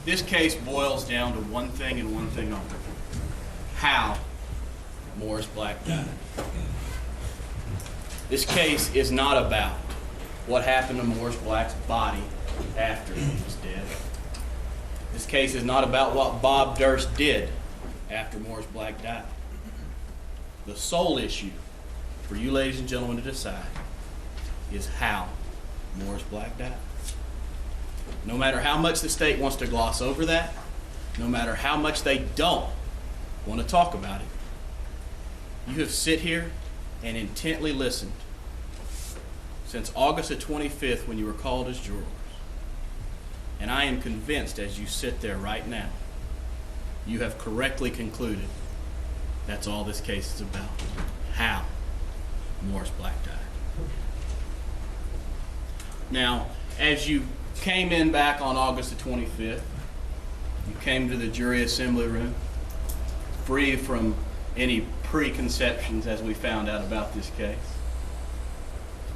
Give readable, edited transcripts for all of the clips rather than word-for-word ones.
This case boils down to one thing and one thing only. How Morris Black died. This case is not about what happened to Morris Black's body after he was dead. This case is not about what Bob Durst did after Morris Black died. The sole issue for you ladies and gentlemen to decide is how Morris Black died. No matter how much the state wants to gloss over that, no matter how much they don't want to talk about it, you have sit here and intently listened since August the 25th when you were called as jurors. And I am convinced as you sit there right now, you have correctly concluded that's all this case is about. How Morris Black died. Now, as you came in back on August the 25th, you came to the jury assembly room free from any preconceptions as we found out about this case.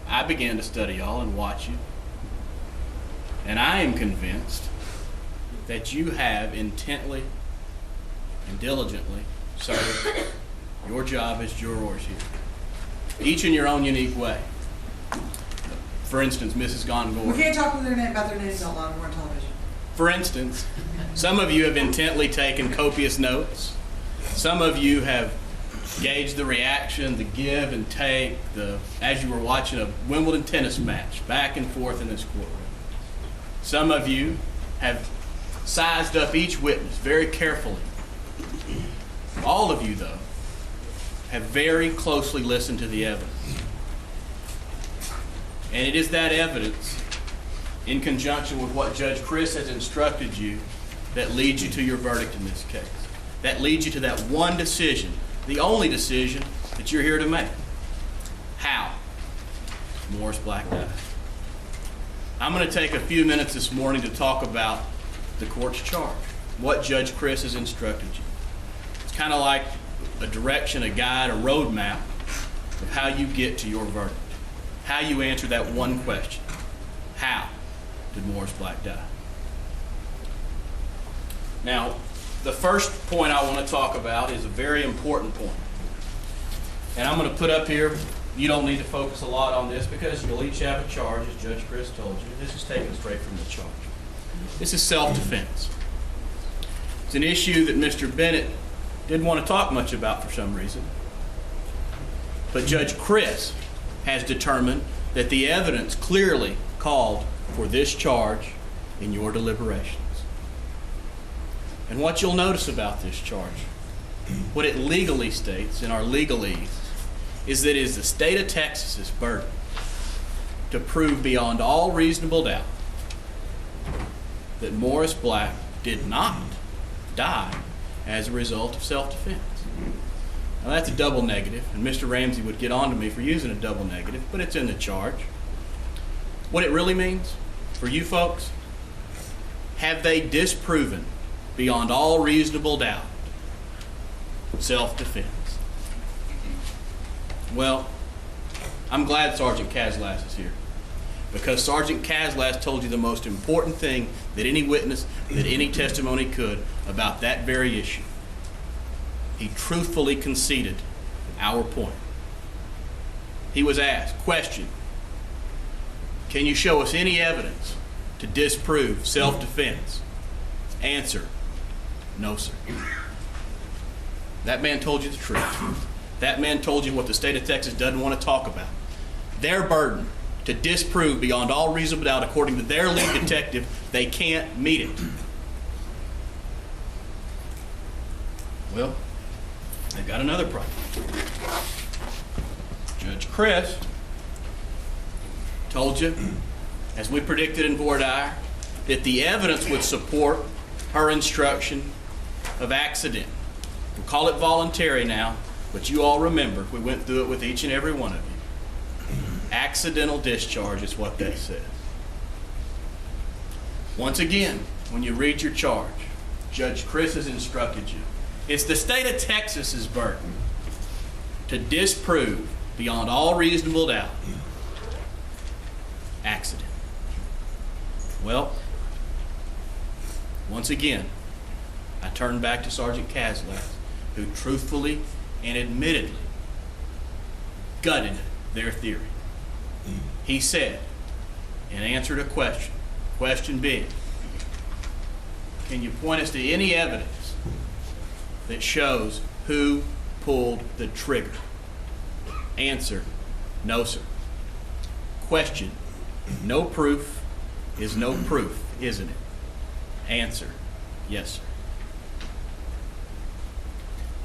I began to study y'all and watch you. And I am convinced that you have intently and diligently served your job as jurors here, each in your own unique way. For instance, Mrs. Gongor. We can't talk about their names out loud. We're on television. For instance, some of you have intently taken copious notes. Some of you have gauged the reaction, the give and take, as you were watching a Wimbledon tennis match, back and forth in this courtroom. Some of you have sized up each witness very carefully. All of you, though, have very closely listened to the evidence. And it is that evidence, in conjunction with what Judge Chris has instructed you, that leads you to your verdict in this case. That leads you to that one decision, the only decision that you're here to make. How Morris Black died. I'm going to take a few minutes this morning to talk about the court's charge, what Judge Chris has instructed you. It's kind of like a direction, a guide, a roadmap of how you get to your verdict, how you answer that one question. How did Morris Black die? Now, the first point I want to talk about is a very important point. And I'm going to put up here, you don't need to focus a lot on this because you'll each have a charge, as Judge Chris told you. This is taken straight from the charge. This is self-defense. It's an issue that Mr. Bennett didn't want to talk much about for some reason. But Judge Chris has determined that the evidence clearly called for this charge in your deliberations. And what you'll notice about this charge, what it legally states in our legalese, is that it is the state of Texas's burden to prove beyond all reasonable doubt that Morris Black did not die as a result of self-defense. Now that's a double negative, and Mr. Ramsey would get on to me for using a double negative, but it's in the charge. What it really means for you folks, have they disproven beyond all reasonable doubt self-defense? Well, I'm glad Sergeant Caslas is here, because Sergeant Caslas told you the most important thing that any witness, that any testimony could about that very issue. He truthfully conceded our point. He was asked, question, can you show us any evidence to disprove self-defense? Answer, no, sir. That man told you the truth. That man told you what the state of Texas doesn't want to talk about. Their burden to disprove beyond all reasonable doubt, according to their lead detective, they can't meet it. Well, they've got another problem. Judge Chris told you, as we predicted in voir dire, that the evidence would support her instruction of accident. We'll call it voluntary now, but you all remember, we went through it with each and every one of you. Accidental discharge is what that says. Once again, when you read your charge, Judge Chris has instructed you. It's the state of Texas's burden to disprove beyond all reasonable doubt accident. Well, Once again, I turn back to Sergeant Caslas, who truthfully and admittedly gutted their theory. He said, and answered a question being, can you point us to any evidence that shows who pulled the trigger? Answer, no, sir. Question, no proof is no proof, isn't it? Answer, yes, sir.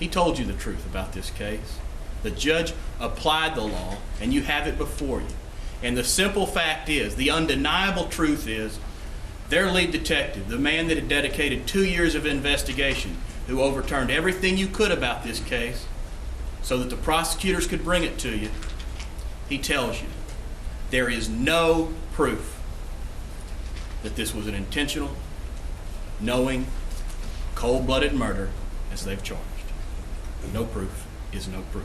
He told you the truth about this case. The judge applied the law, and you have it before you. And the simple fact is, the undeniable truth is, their lead detective, the man that had dedicated 2 years of investigation, who overturned everything you could about this case so that the prosecutors could bring it to you, he tells you there is no proof that this was an intentional, knowing, cold-blooded murder as they've charged. No proof is no proof.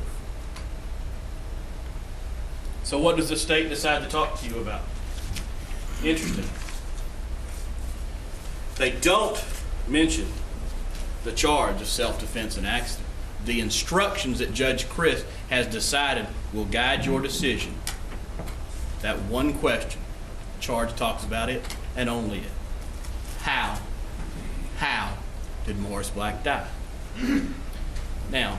So what does the state decide to talk to you about? Interesting. They don't mention the charge of self-defense and accident. The instructions that Judge Chris has decided will guide your decision. That one question, the charge talks about it and only it. How did Morris Black die? Now,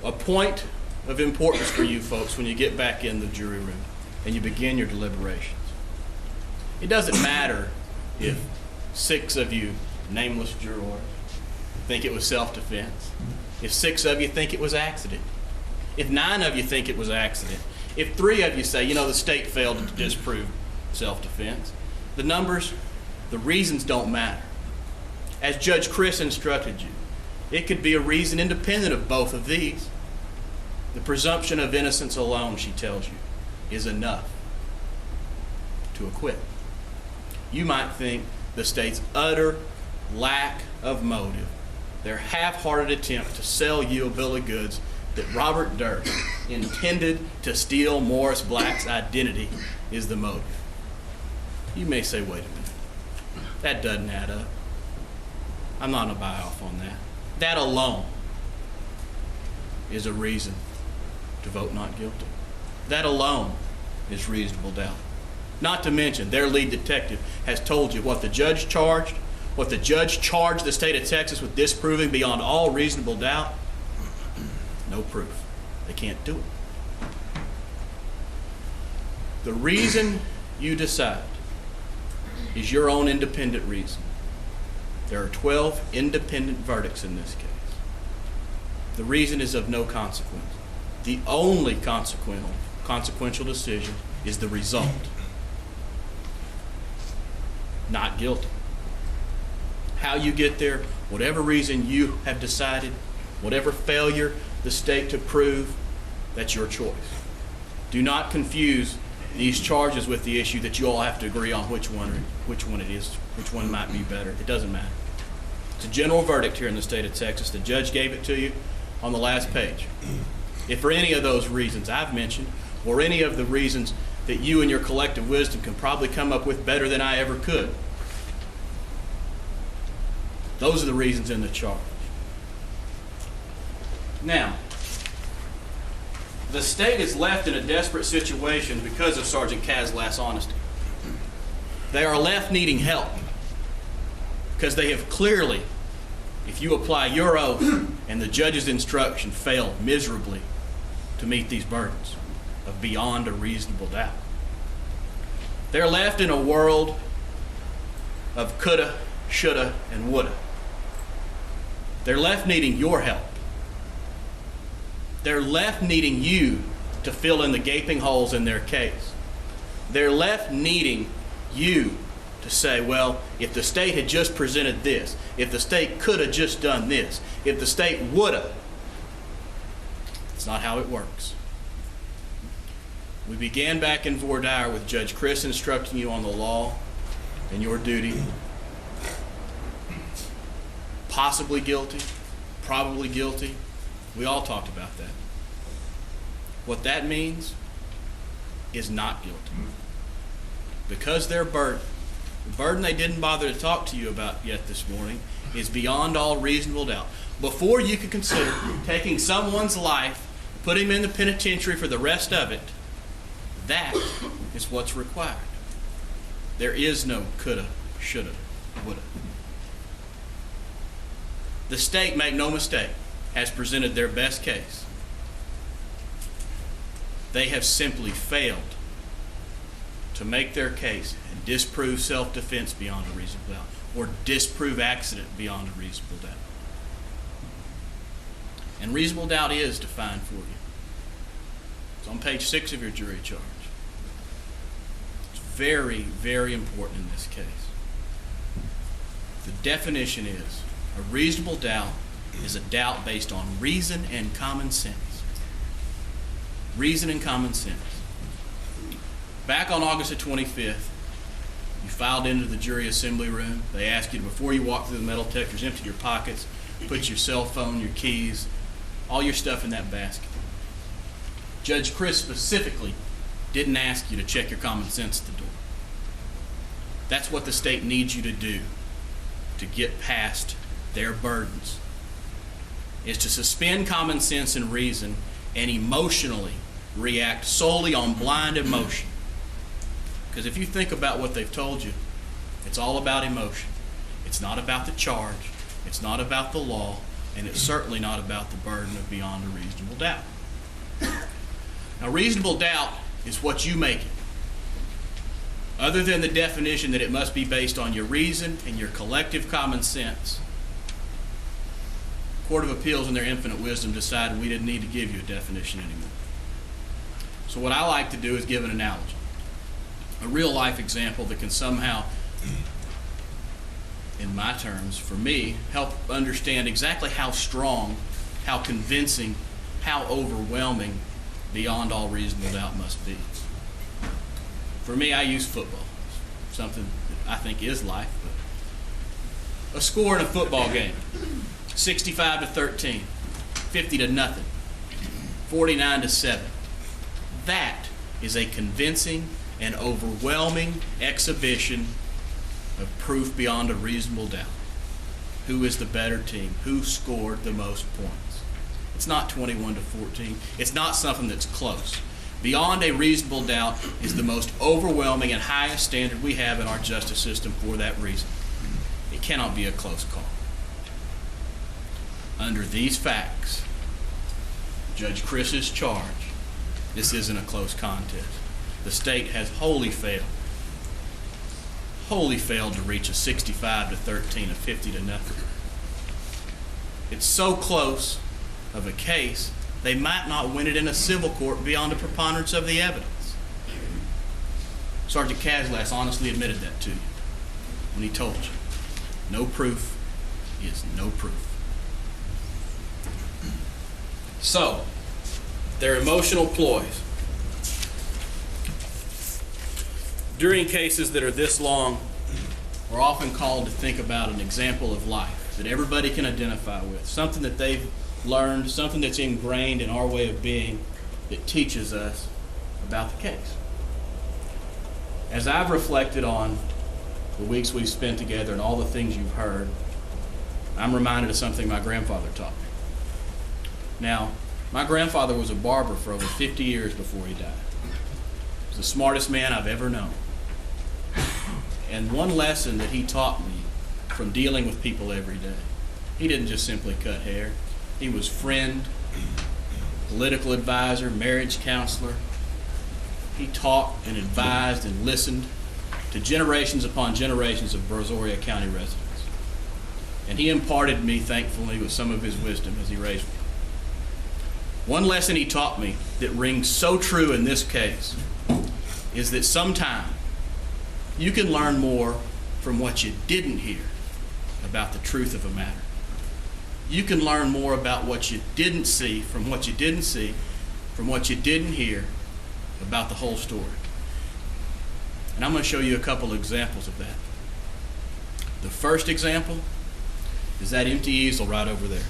a point of importance for you folks when you get back in the jury room and you begin your deliberations. It doesn't matter if 6 of you, nameless jurors, think it was self-defense. If 6 of you think it was accident. If 9 of you think it was accident. If 3 of you say, you know, the state failed to disprove self-defense. The numbers, the reasons don't matter. As Judge Chris instructed you, it could be a reason independent of both of these. The presumption of innocence alone, she tells you, is enough to acquit. You might think the state's utter lack of motive, their half-hearted attempt to sell you a bill of goods that Robert Durst intended to steal Morris Black's identity, is the motive. You may say, wait a minute, that doesn't add up. I'm not going to buy off on that. That alone is a reason to vote not guilty. That alone is reasonable doubt. Not to mention, their lead detective has told you what the judge charged, what the judge charged the state of Texas with disproving beyond all reasonable doubt. No proof. They can't do it. The reason you decide is your own independent reason. There are 12 independent verdicts in this case. The reason is of no consequence. The only consequential decision is the result. Not guilty. How you get there, whatever reason you have decided, whatever failure the state to prove, that's your choice. Do not confuse these charges with the issue that you all have to agree on which one it is, which one might be better. It doesn't matter. It's a general verdict here in the state of Texas. The judge gave it to you on the last page. If for any of those reasons I've mentioned, or any of the reasons that you and your collective wisdom can probably come up with better than I ever could, those are the reasons in the charge. Now, the state is left in a desperate situation because of Sergeant Caslas' honesty. They are left needing help because they have clearly, if you apply your oath and the judge's instruction, failed miserably to meet these burdens of beyond a reasonable doubt. They're left in a world of coulda, shoulda, and woulda. They're left needing your help. They're left needing you to fill in the gaping holes in their case. They're left needing you to say, well, if the state had just presented this, if the state could have just done this, if the state would have. It's not how it works. We began back in voir dire with Judge Chris instructing you on the law and your duty. Possibly guilty, probably guilty. We all talked about that. What that means is not guilty. Because their burden The burden they didn't bother to talk to you about yet this morning is beyond all reasonable doubt. Before you can consider taking someone's life, putting him in the penitentiary for the rest of it, that is what's required. There is no coulda, shoulda, woulda. The state, make no mistake, has presented their best case. They have simply failed to make their case and disprove self-defense beyond a reasonable doubt, or disprove accident beyond a reasonable doubt. And reasonable doubt is defined for you. It's on page 6 of your jury charge. It's very, very important in this case. The definition is, a reasonable doubt is a doubt based on reason and common sense. Reason and common sense. Back on August the 25th, you filed into the jury assembly room. They asked you to, before you walk through the metal detectors, empty your pockets, put your cell phone, your keys, all your stuff in that basket. Judge Chris specifically didn't ask you to check your common sense at the door. That's what the state needs you to do to get past their burdens, is to suspend common sense and reason and emotionally react solely on blind emotion. Because if you think about what they've told you, it's all about emotion. It's not about the charge. It's not about the law. And it's certainly not about the burden of beyond a reasonable doubt. Now, reasonable doubt is what you make it. Other than the definition that it must be based on your reason and your collective common sense, the Court of Appeals in their infinite wisdom decided we didn't need to give you a definition anymore. So what I like to do is give an analogy, a real life example that can somehow, in my terms, for me, help understand exactly how strong, how convincing, how overwhelming beyond all reasonable doubt must be. For me, I use football, something that I think is life. But a score in a football game, 65-13, 50-0, 49-7. That is a convincing and overwhelming exhibition of proof beyond a reasonable doubt. Who is the better team? Who scored the most points? It's not 21-14. It's not something that's close. Beyond a reasonable doubt is the most overwhelming and highest standard we have in our justice system for that reason. It cannot be a close call. Under these facts, Judge Chris's charge, this isn't a close contest. The state has wholly failed to reach a 65-13, a 50-0. It's so close of a case, they might not win it in a civil court beyond a preponderance of the evidence. Sergeant Caslas honestly admitted that to you when he told you, no proof is no proof. So, their emotional ploys. During cases that are this long, we're often called to think about an example of life that everybody can identify with, something that they've learned, something that's ingrained in our way of being that teaches us about the case. As I've reflected on the weeks we've spent together and all the things you've heard, I'm reminded of something my grandfather taught me. Now, my grandfather was a barber for over 50 years before he died. He was the smartest man I've ever known. And one lesson that he taught me from dealing with people every day, he didn't just simply cut hair. He was friend, political advisor, marriage counselor. He talked and advised and listened to generations upon generations of Brazoria County residents. And he imparted me, thankfully, with some of his wisdom as he raised me. One lesson he taught me that rings so true in this case is that sometimes you can learn more from what you didn't hear about the truth of a matter. You can learn more about what you didn't see from what you didn't see, from what you didn't hear about the whole story. And I'm going to show you a couple examples of that. The first example is that empty easel right over there.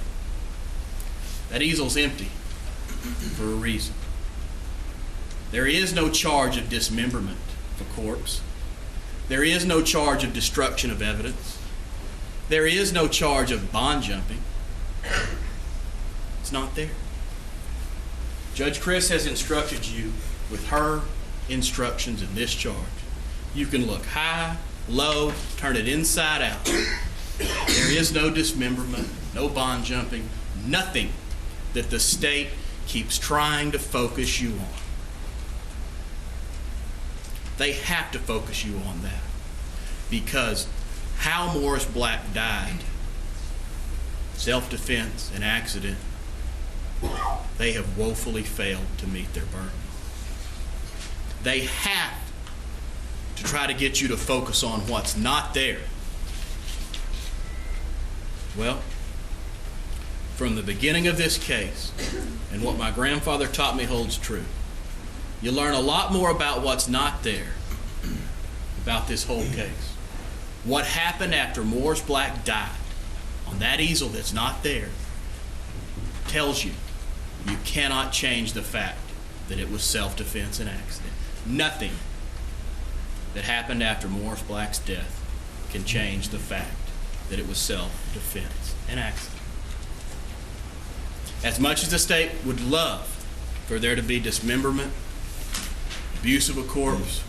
That easel's empty for a reason. There is no charge of dismemberment of a corpse. There is no charge of destruction of evidence. There is no charge of bond jumping. It's not there. Judge Chris has instructed you with her instructions in this charge. You can look high, low, turn it inside out. There is no dismemberment, no bond jumping, nothing that the state keeps trying to focus you on. They have to focus you on that because how Morris Black died, self-defense, an accident, they have woefully failed to meet their burden. They have to try to get you to focus on what's not there. Well, from the beginning of this case, and what my grandfather taught me holds true, you learn a lot more about what's not there about this whole case. What happened after Morris Black died on that easel that's not there tells you you cannot change the fact that it was self-defense and accident. Nothing that happened after Morris Black's death can change the fact that it was self-defense and accident. As much as the state would love for there to be dismemberment, abuse of a corpse,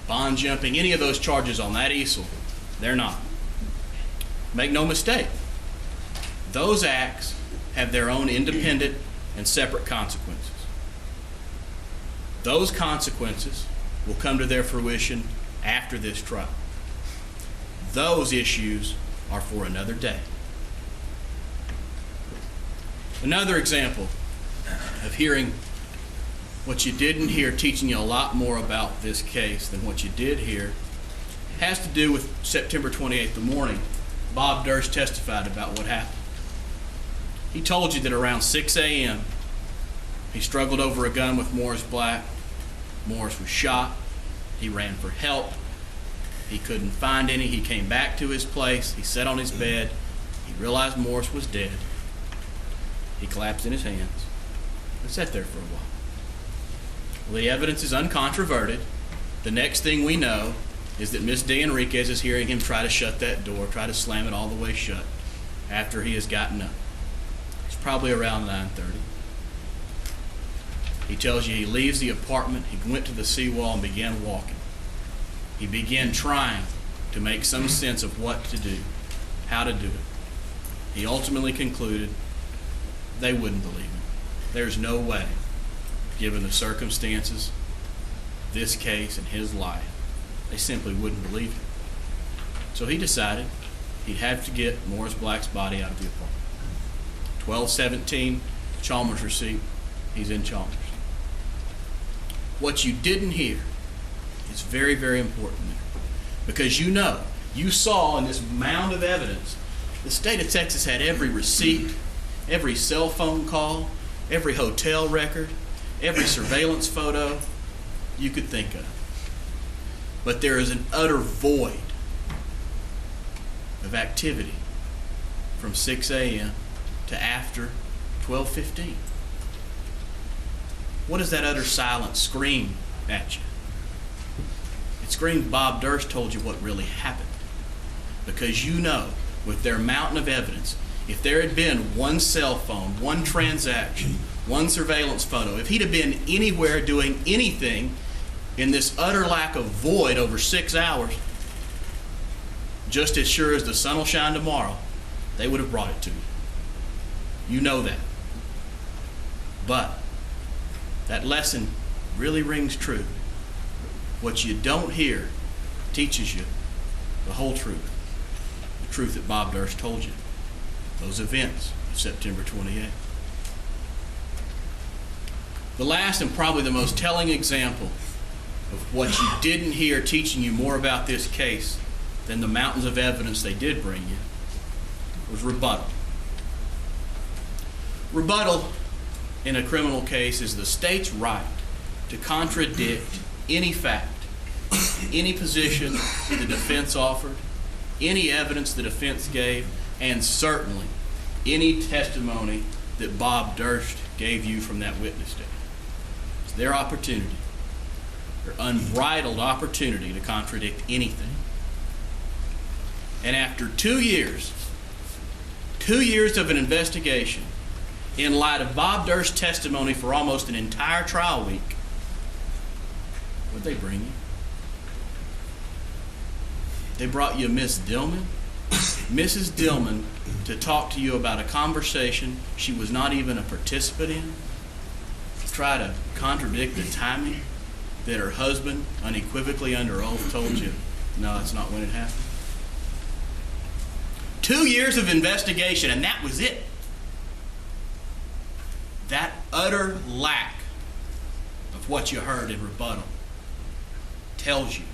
bond jumping, any of those charges on that easel, they're not. Make no mistake, those acts have their own independent and separate consequences. Those consequences will come to their fruition after this trial. Those issues are for another day. Another example of hearing what you didn't hear, teaching you a lot more about this case than what you did hear, has to do with September 28th, the morning Bob Durst testified about what happened. He told you that around 6 a.m. he struggled over a gun with Morris Black. Morris was shot. He ran for help. He couldn't find any. He came back to his place. He sat on his bed. He realized Morris was dead. He collapsed in his hands and sat there for a while. Well, the evidence is uncontroverted. The next thing we know is that Miss De Enriquez is hearing him try to shut that door, try to slam it all the way shut after he has gotten up. It's probably around 9:30. He tells you he leaves the apartment, he went to the seawall and began walking. He began trying to make some sense of what to do, how to do it. He ultimately concluded they wouldn't believe him. There's no way, given the circumstances, this case and his life, they simply wouldn't believe him. So he decided he'd have to get Morris Black's body out of the apartment. 1217, Chalmers receipt, he's in Chalmers. What you didn't hear is very, very important there. Because you saw in this mound of evidence, the state of Texas had every receipt, every cell phone call, every hotel record, every surveillance photo you could think of. But there is an utter void of activity from 6 a.m. to after 12:15. What does that utter silence scream at you? It screams Bob Durst told you what really happened. Because with their mountain of evidence, if there had been one cell phone, one transaction, one surveillance photo, if he'd have been anywhere doing anything in this utter lack of void over 6 hours, just as sure as the sun will shine tomorrow, they would have brought it to you. You know that. But that lesson really rings true. What you don't hear teaches you the whole truth. The truth that Bob Durst told you. Those events of September 28th. The last and probably the most telling example of what you didn't hear teaching you more about this case than the mountains of evidence they did bring you was rebuttal. Rebuttal in a criminal case is the state's right to contradict any fact, any position the defense offered, any evidence the defense gave, and certainly any testimony that Bob Durst gave you from that witness stand. It's their opportunity or unbridled opportunity to contradict anything. And after 2 years of an investigation, in light of Bob Durst's testimony for almost an entire trial week, what'd they bring you? They brought you Miss Dillman, Mrs. Dillman, to talk to you about a conversation she was not even a participant in, try to contradict the timing that her husband, unequivocally under oath, told you, no, that's not when it happened. 2 years of investigation, and that was it. That utter lack of what you heard in rebuttal tells you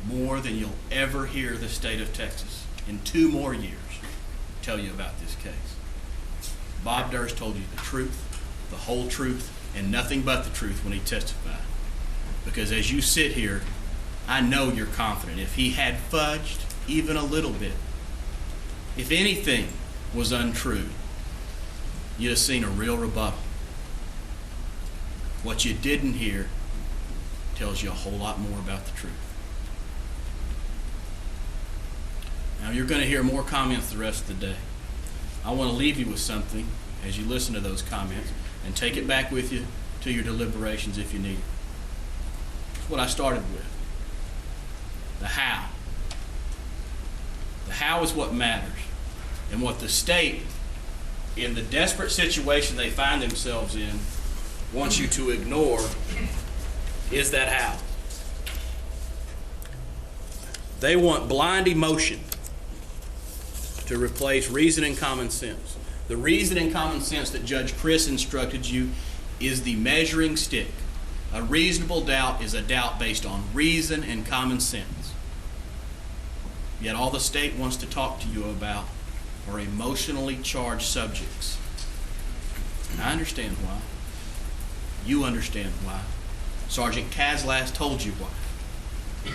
more than you'll ever hear the state of Texas in 2 more years tell you about this case. Bob Durst told you the truth, the whole truth, and nothing but the truth when he testified. Because as you sit here, I know you're confident. If he had fudged even a little bit, if anything was untrue, you'd have seen a real rebuttal. What you didn't hear tells you a whole lot more about the truth. Now, you're going to hear more comments the rest of the day. I want to leave you with something as you listen to those comments and take it back with you to your deliberations if you need it. That's what I started with. The how. The how is what matters. And what the state, in the desperate situation they find themselves in, wants you to ignore is that how. They want blind emotion to replace reason and common sense. The reason and common sense that Judge Chris instructed you is the measuring stick. A reasonable doubt is a doubt based on reason and common sense. Yet all the state wants to talk to you about are emotionally charged subjects. And I understand why. You understand why. Sergeant Kazlas told you why.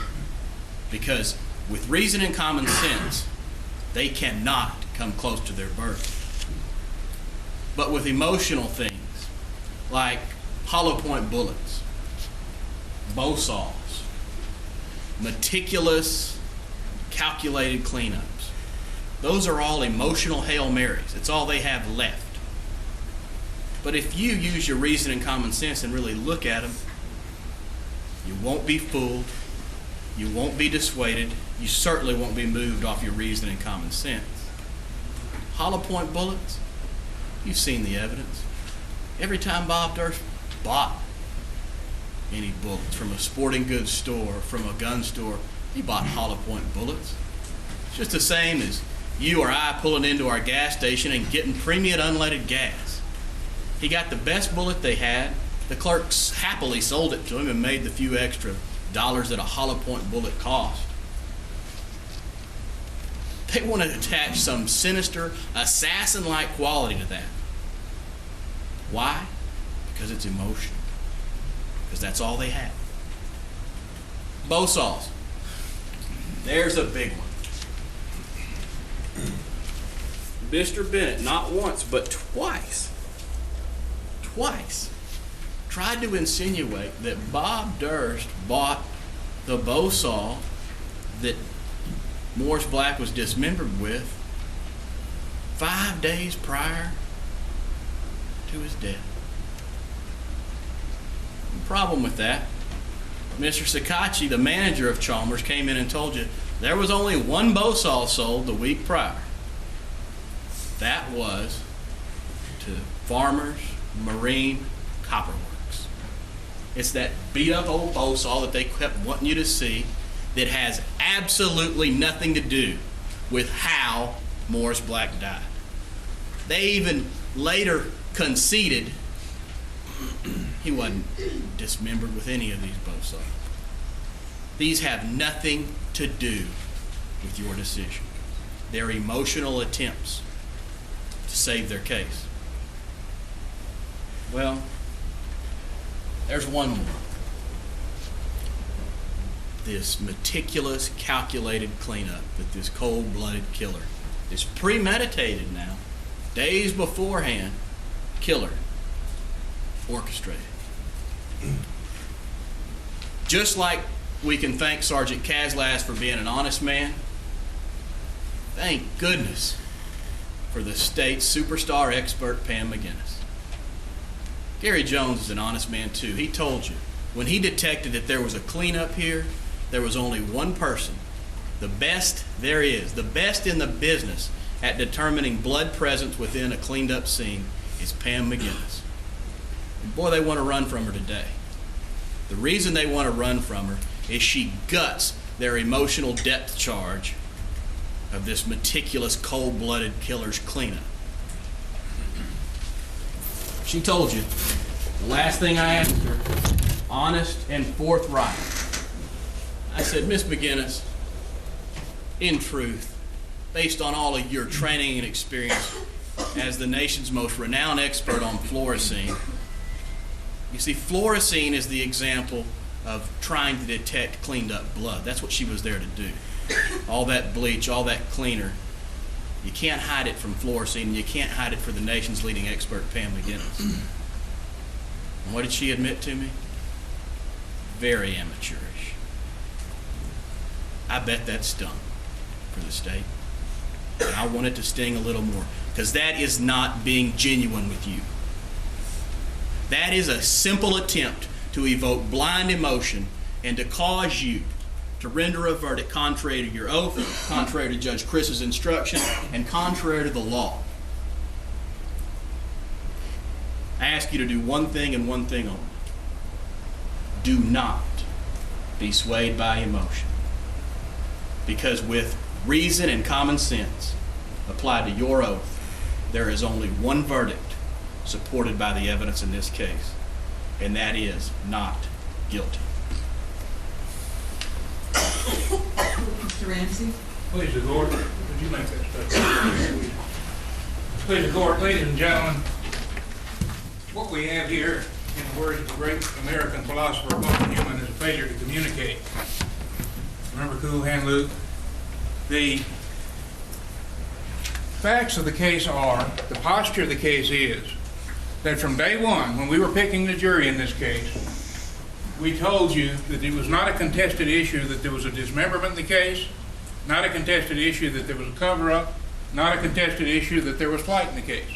Because with reason and common sense, they cannot come close to their burden. But with emotional things, like hollow point bullets, bow saws, meticulous, calculated cleanups, those are all emotional Hail Marys. It's all they have left. But if you use your reason and common sense and really look at them, you won't be fooled, you won't be dissuaded, you certainly won't be moved off your reason and common sense. Hollow point bullets, you've seen the evidence. Every time Bob Durst bought any bullets from a sporting goods store, from a gun store, he bought hollow point bullets. It's just the same as you or I pulling into our gas station and getting premium unleaded gas. He got the best bullet they had. The clerks happily sold it to him and made the few extra dollars that a hollow point bullet cost. They want to attach some sinister, assassin-like quality to that. Why? Because it's emotion. Because that's all they have. Bow saws. There's a big one. Mr. Bennett, not once, but twice, tried to insinuate that Bob Durst bought the bow saw that Morris Black was dismembered with 5 days prior to his death. The problem with that, Mr. Sakachi, the manager of Chalmers, came in and told you there was only one bow saw sold the week prior. That was to Farmers Marine Copper Works. It's that beat up old bow saw that they kept wanting you to see that has absolutely nothing to do with how Morris Black died. They even later conceded he wasn't dismembered with any of these bow saws. These have nothing to do with your decision. They're emotional attempts to save their case. Well, there's one more. This meticulous, calculated cleanup that this cold-blooded killer, this premeditated now, days beforehand, killer orchestrated. Just like we can thank Sergeant Kazlas for being an honest man, thank goodness for the state's superstar expert, Pam McGinnis. Gary Jones is an honest man too. He told you, when he detected that there was a cleanup here, there was only one person, the best there is, the best in the business at determining blood presence within a cleaned up scene is Pam McGinnis. And boy, they want to run from her today. The reason they want to run from her is she guts their emotional depth charge of this meticulous, cold-blooded killer's cleanup. She told you, the last thing I asked her, honest and forthright. I said, Miss McGinnis, in truth, based on all of your training and experience as the nation's most renowned expert on fluorescein, you see, fluorescein is the example of trying to detect cleaned up blood. That's what she was there to do. All that bleach, all that cleaner. You can't hide it from fluorescein, and you can't hide it for the nation's leading expert, Pam McGinnis. And what did she admit to me? Very amateurish. I bet that stung for the state. And I want it to sting a little more, because that is not being genuine with you. That is a simple attempt to evoke blind emotion and to cause you to render a verdict contrary to your oath, contrary to Judge Chris's instruction, and contrary to the law. I ask you to do one thing and one thing only. Do not be swayed by emotion. Because with reason and common sense applied to your oath, there is only one verdict supported by the evidence in this case, and that is not guilty. Mr. Ramsey? Please, the court. Would you make that statement? Please, the court. Ladies and gentlemen, what we have here, in the words of the great American philosopher Paul Newman, is a failure to communicate. Remember Cool Hand Luke? The facts of the case are, the posture of the case is, that from day one, when we were picking the jury in this case, we told you that it was not a contested issue that there was a dismemberment in the case, not a contested issue that there was a cover-up, not a contested issue that there was flight in the case.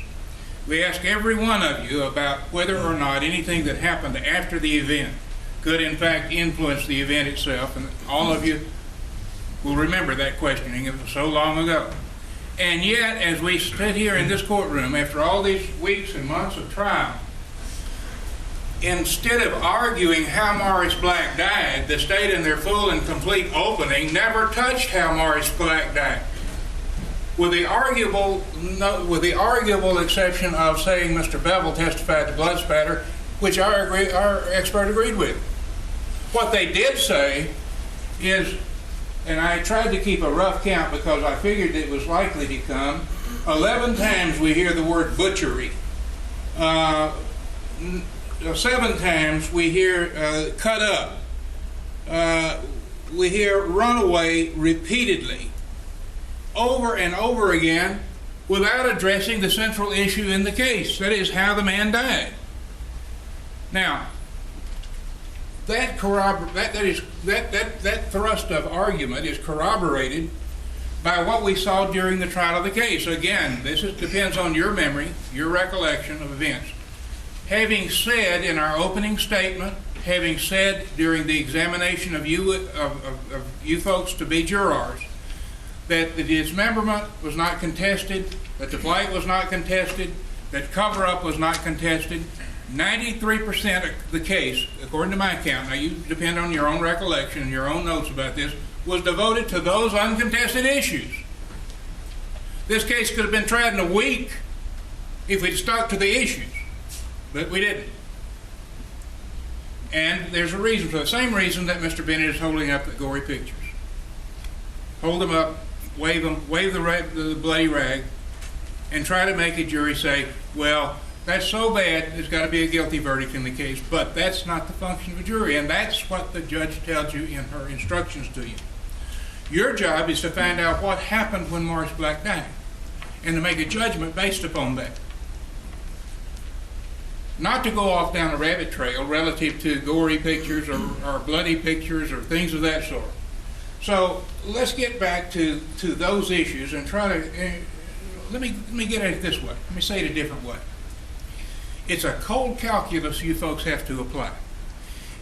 We asked every one of you about whether or not anything that happened after the event could in fact influence the event itself, and all of you will remember that questioning. It was so long ago. And yet, as we sit here in this courtroom after all these weeks and months of trial, instead of arguing how Morris Black died, the state in their full and complete opening never touched how Morris Black died. With the arguable exception of saying Mr. Bevel testified to blood spatter, which our expert agreed with. What they did say is, and I tried to keep a rough count because I figured it was likely to come, 11 times we hear the word butchery. 7 times we hear cut up. We hear runaway repeatedly, over and over again, without addressing the central issue in the case, that is how the man died. Now, that thrust of argument is corroborated by what we saw during the trial of the case. Again, depends on your memory, your recollection of events. Having said in our opening statement, having said during the examination of you folks to be jurors, that the dismemberment was not contested, that the flight was not contested, that cover-up was not contested, 93% of the case, according to my count, now you depend on your own recollection and your own notes about this, was devoted to those uncontested issues. This case could have been tried in a week if we'd stuck to the issues, but we didn't. And there's a reason for the same reason that Mr. Bennett is holding up the gory pictures. Hold them up, wave the bloody rag, and try to make a jury say, well, that's so bad, there's got to be a guilty verdict in the case. But that's not the function of a jury, and that's what the judge tells you in her instructions to you. Your job is to find out what happened when Morris Black died, and to make a judgment based upon that. not to go off down a rabbit trail relative to gory pictures or bloody pictures or things of that sort. So let's get back to those issues and try to, let me get at it this way. Let me say it a different way. It's a cold calculus you folks have to apply.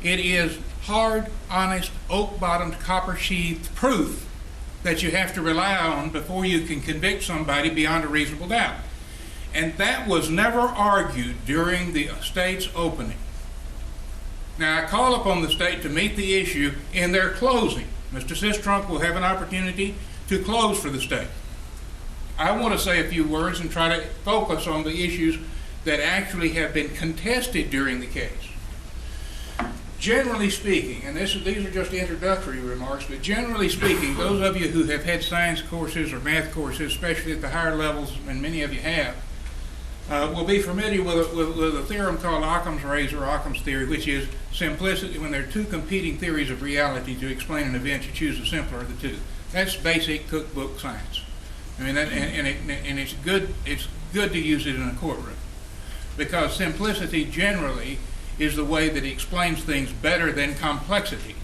It is hard, honest, oak-bottomed, copper-sheathed proof that you have to rely on before you can convict somebody beyond a reasonable doubt. And that was never argued during the state's opening. Now, I call upon the state to meet the issue in their closing. Mr. Sistrunk will have an opportunity to close for the state. I want to say a few words and try to focus on the issues that actually have been contested during the case. Generally speaking, and these are just introductory remarks, but generally speaking, those of you who have had science courses or math courses, especially at the higher levels, and many of you have, will be familiar with a theorem called Occam's razor, Occam's theory, which is simplicity. When there are two competing theories of reality to explain an event, you choose the simpler of the two. That's basic cookbook science. I mean, and it's good to use it in a courtroom, because simplicity generally is the way that it explains things better than complexity.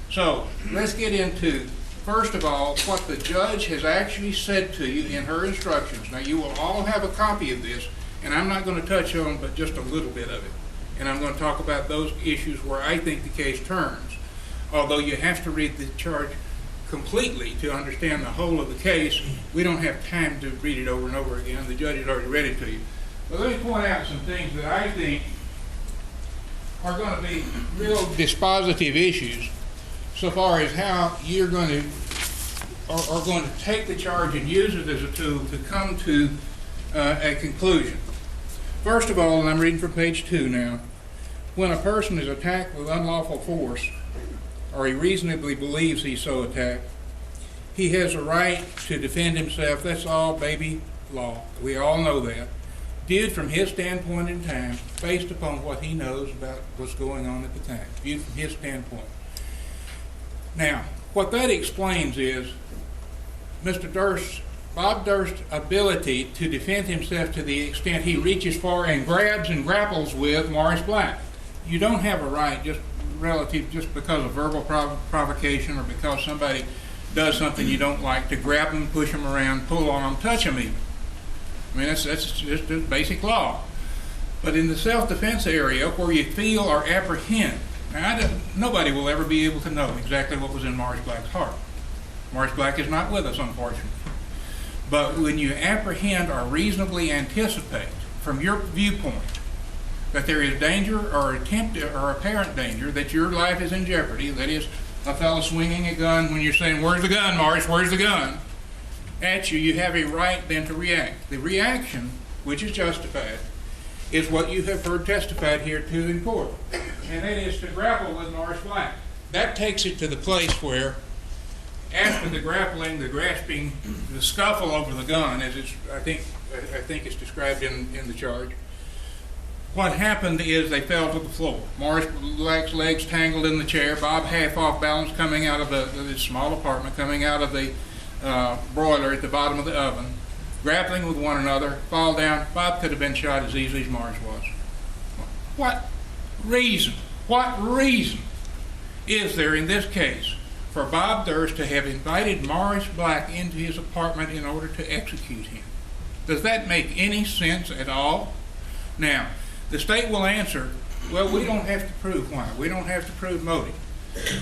So let's get into, first of all, what the judge has actually said to you in her instructions. Now, you will all have a copy of this, and I'm not going to touch on but just a little bit of it. And I'm going to talk about those issues where I think the case turns, although you have to read the charge completely to understand the whole of the case. We don't have time to read it over and over again. The judge has already read it to you. But let me point out some things that I think are going to be real dispositive issues so far as how you're going to are going to take the charge and use it as a tool to come to a conclusion. First of all, and I'm reading from page 2 now, when a person is attacked with unlawful force, or he reasonably believes he's so attacked, he has a right to defend himself. That's all baby law. We all know that. Viewed from his standpoint in time, based upon what he knows about what's going on at the time, viewed from his standpoint. Now, what that explains is Bob Durst's ability to defend himself to the extent he reaches for and grabs and grapples with Morris Black. You don't have a right just because of verbal provocation or because somebody does something you don't like to grab them, push them around, pull on them, touch them even. I mean, that's just basic law. But in the self-defense area, where you feel or apprehend, now nobody will ever be able to know exactly what was in Morris Black's heart. Morris Black is not with us, unfortunately. But when you apprehend or reasonably anticipate from your viewpoint that there is danger or apparent danger, that your life is in jeopardy, that is, a fellow swinging a gun when you're saying, "Where's the gun, Morris? Where's the gun?" at you, you have a right then to react. The reaction, which is justified, is what you have heard testified here to in court, and that is to grapple with Morris Black. That takes it to the place where, after the grappling, the grasping, the scuffle over the gun, as I think it's described in the charge, what happened is they fell to the floor. Morris Black's legs tangled in the chair, Bob half off balance coming out of this small apartment, coming out of the broiler at the bottom of the oven, grappling with one another, fall down. Bob could have been shot as easily as Morris was. What reason is there in this case for Bob Durst to have invited Morris Black into his apartment in order to execute him? Does that make any sense at all? Now, the state will answer, well, we don't have to prove why. We don't have to prove motive.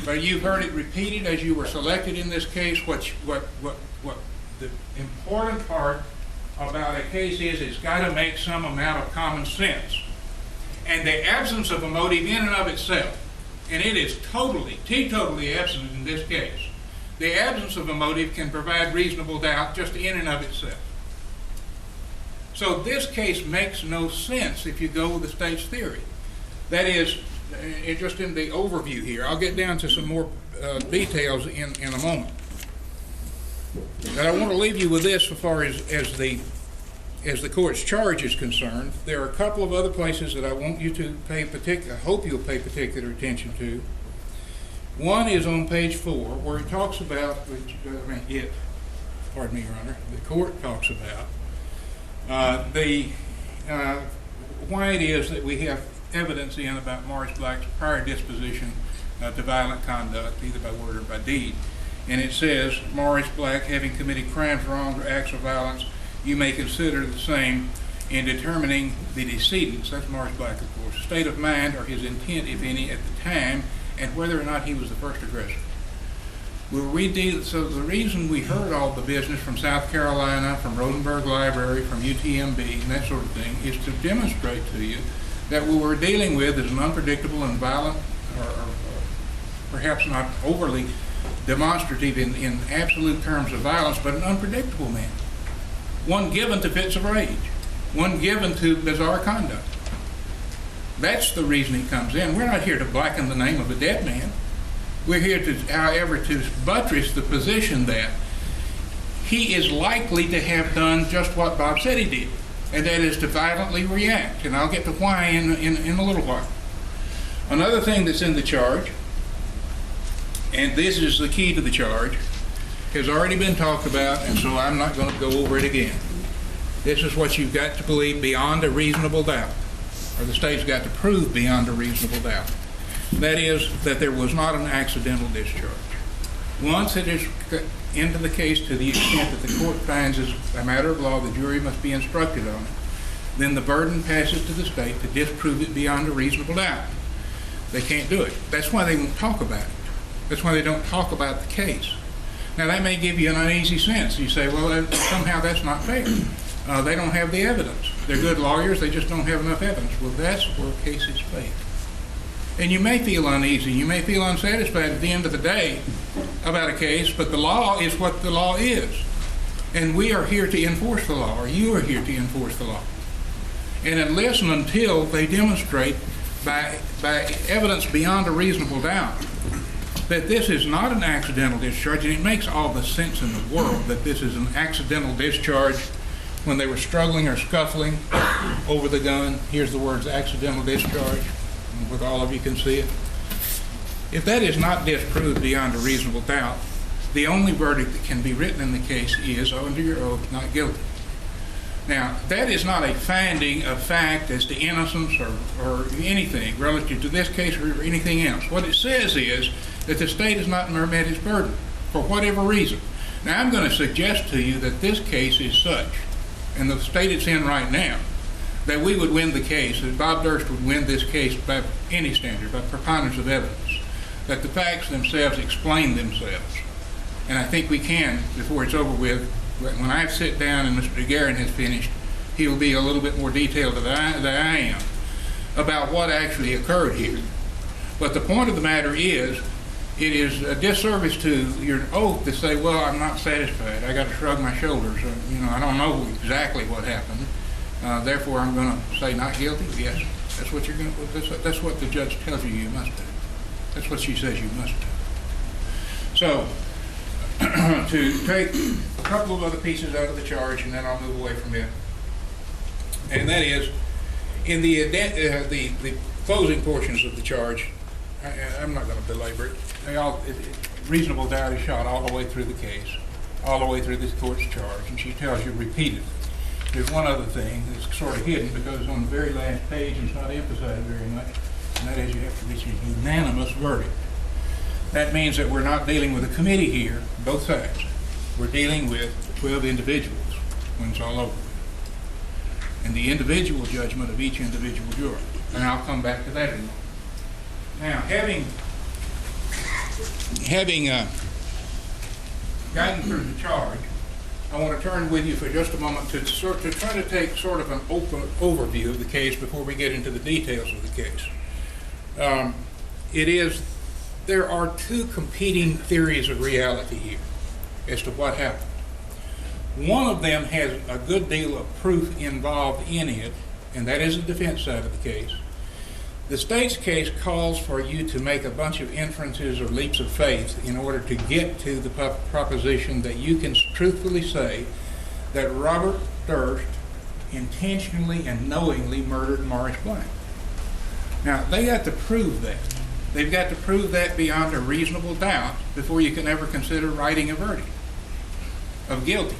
But you've heard it repeated as you were selected in this case. What the important part about a case is it's got to make some amount of common sense. And the absence of a motive in and of itself, and it is teetotally absent in this case, the absence of a motive can provide reasonable doubt just in and of itself. So this case makes no sense if you go with the state's theory. That is, just in the overview here, I'll get down to some more details in a moment. But I want to leave you with this as far as the court's charge is concerned. There are a couple of other places that I want you to I hope you'll pay particular attention to. One is on page 4, where it talks about, pardon me, Your Honor, the court talks about the why it is that we have evidence in about Morris Black's prior disposition to violent conduct, either by word or by deed. And it says, Morris Black, having committed crimes, wrongs, or acts of violence, you may consider the same in determining the decedent's, that's Morris Black, of course, state of mind or his intent, if any, at the time, and whether or not he was the first aggressor. So the reason we heard all the business from South Carolina, from Rosenberg Library, from UTMB, and that sort of thing, is to demonstrate to you that what we're dealing with is an unpredictable and violent, or perhaps not overly demonstrative in absolute terms of violence, but an unpredictable man. One given to fits of rage. One given to bizarre conduct. That's the reason he comes in. We're not here to blacken the name of a dead man. We're here to, however, to buttress the position that he is likely to have done just what Bob said he did, and that is to violently react. And I'll get to why in a little while. Another thing that's in the charge, and this is the key to the charge, has already been talked about, and so I'm not going to go over it again. This is what you've got to believe beyond a reasonable doubt, or the state's got to prove beyond a reasonable doubt. That is, that there was not an accidental discharge. Once it is into the case to the extent that the court finds as a matter of law the jury must be instructed on it, then the burden passes to the state to disprove it beyond a reasonable doubt. They can't do it. That's why they won't talk about it. That's why they don't talk about the case. Now that may give you an uneasy sense. You say, well, somehow that's not fair. They don't have the evidence. They're good lawyers, they just don't have enough evidence. Well, that's where cases fail. And you may feel uneasy, you may feel unsatisfied at the end of the day about a case, but the law is what the law is. And we are here to enforce the law, or you are here to enforce the law. And unless and until they demonstrate by evidence beyond a reasonable doubt that this is not an accidental discharge, and it makes all the sense in the world that this is an accidental discharge when they were struggling or scuffling over the gun. Here's the words accidental discharge, with all of you can see it. If that is not disproved beyond a reasonable doubt, the only verdict that can be written in the case is, under your oath, not guilty. Now, that is not a finding of fact as to innocence or anything relative to this case or anything else. What it says is that the state has not met its burden for whatever reason. Now, I'm going to suggest to you that this case is such, and the state it's in right now, that we would win the case, that Bob Durst would win this case by any standard, by preponderance of evidence, that the facts themselves explain themselves. And I think we can, before it's over with. When I sit down and Mr. DeGuerin has finished, he will be a little bit more detailed than I am about what actually occurred here. But the point of the matter is, it is a disservice to your oath to say, well, I'm not satisfied. I got to shrug my shoulders. I don't know exactly what happened. Therefore, I'm going to say not guilty. Yes, that's what you're going to. That's what the judge tells you must do. That's what she says you must do. So, to take a couple of other pieces out of the charge, and then I'll move away from it. And that is, in the closing portions of the charge, I'm not going to belabor it. Reasonable doubt is shot all the way through the case, all the way through this court's charge, and she tells you repeatedly. There's one other thing that's sort of hidden because it's on the very last page and it's not emphasized very much, and that is you have to reach a unanimous verdict. That means that we're not dealing with a committee here, both sides. We're dealing with 12 individuals when it's all over with. And the individual judgment of each individual juror. And I'll come back to that in a moment. Now, having gotten through the charge, I want to turn with you for just a moment to try to take sort of an open overview of the case before we get into the details of the case. There are two competing theories of reality here as to what happened. One of them has a good deal of proof involved in it, and that is the defense side of the case. The state's case calls for you to make a bunch of inferences or leaps of faith in order to get to the proposition that you can truthfully say that Robert Durst intentionally and knowingly murdered Morris Black. Now, they got to prove that. They've got to prove that beyond a reasonable doubt before you can ever consider writing a verdict of guilty.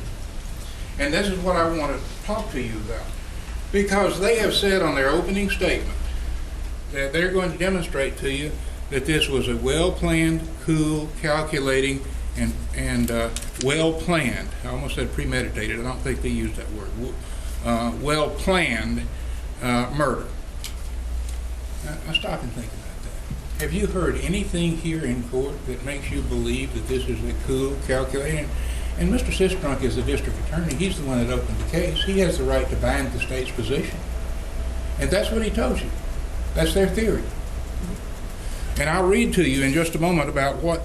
And this is what I want to talk to you about. Because they have said on their opening statement that they're going to demonstrate to you that this was a well-planned, cool, calculating, and well-planned. I almost said premeditated. I don't think they used that word. Well-planned murder. Now stop and think about that. Have you heard anything here in court that makes you believe that this is a cool, calculating? And Mr. Sistrunk is the district attorney. He's the one that opened the case. He has the right to bind the state's position. And that's what he told you. That's their theory. And I'll read to you in just a moment about what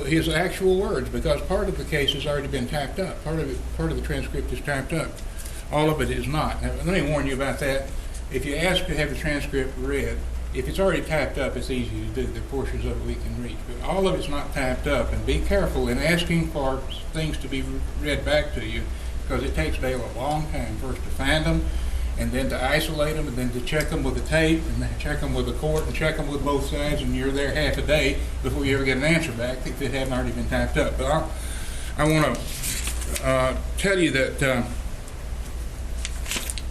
his actual words, because part of the case has already been typed up. Part of the transcript is typed up. All of it is not. Now, let me warn you about that. If you ask to have the transcript read, if it's already typed up, it's easy to do. There are portions of it we can reach. But all of it's not typed up. And be careful in asking for things to be read back to you, because it takes Dale a long time first to find them, and then to isolate them, and then to check them with the tape, and then check them with the court, and check them with both sides, and you're there half a day before you ever get an answer back if it hadn't already been typed up. But I want to tell you that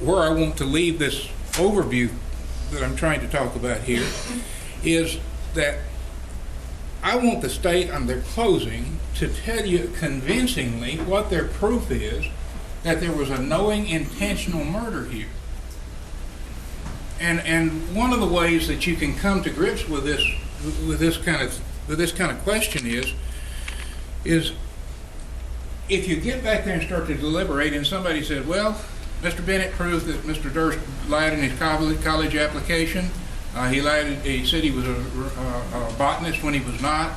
where I want to leave this overview that I'm trying to talk about here is that I want the state on their closing to tell you convincingly what their proof is that there was a knowing, intentional murder here. And one of the ways that you can come to grips with this kind of question is if you get back there and start to deliberate, and somebody said, well, Mr. Bennett proved that Mr. Durst lied in his college application. He lied. He said he was a botanist when he was not.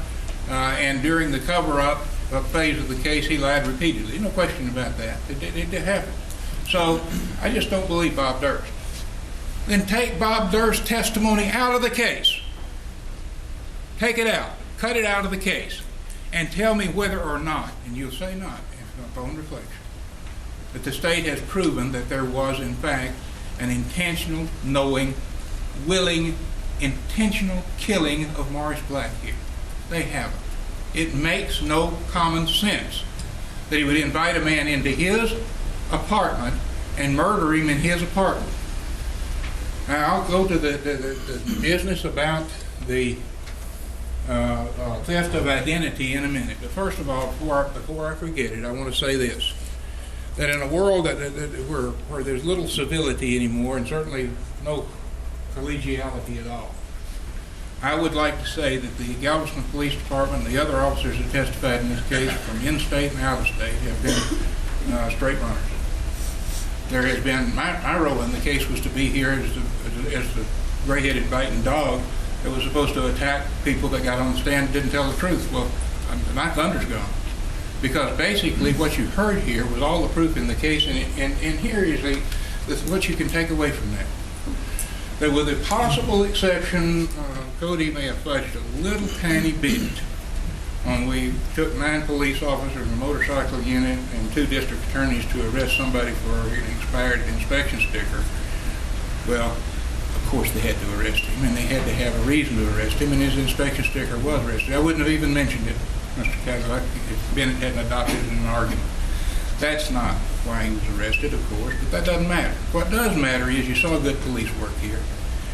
And during the cover-up phase of the case, he lied repeatedly. No question about that. It did happen. So I just don't believe Bob Durst. Then take Bob Durst's testimony out of the case. Take it out. Cut it out of the case. And tell me whether or not, and you'll say not, upon reflection, that the state has proven that there was, in fact, an intentional, knowing, willing, intentional killing of Morris Black here. They haven't. It makes no common sense that he would invite a man into his apartment and murder him in his apartment. Now, I'll go to the business about the theft of identity in a minute. But first of all, before I forget it, I want to say this. That in a world where there's little civility anymore, and certainly no collegiality at all, I would like to say that the Galveston Police Department and the other officers that testified in this case from in-state and out-of-state have been straight runners. There has been, my role in the case was to be here as the gray-headed biting dog that was supposed to attack people that got on the stand and didn't tell the truth. Well, my thunder's gone. Because basically what you heard here was all the proof in the case, and here is what you can take away from that. That with a possible exception, Cody may have fudged a little tiny bit when we took 9 police officers, a motorcycle unit, and 2 district attorneys to arrest somebody for an expired inspection sticker. Well, of course they had to arrest him, and they had to have a reason to arrest him, and his inspection sticker was arrested. I wouldn't have even mentioned it, Mr. Cadillac, if Bennett hadn't adopted it in an argument. That's not why he was arrested, of course, but that doesn't matter. What does matter is you saw good police work here,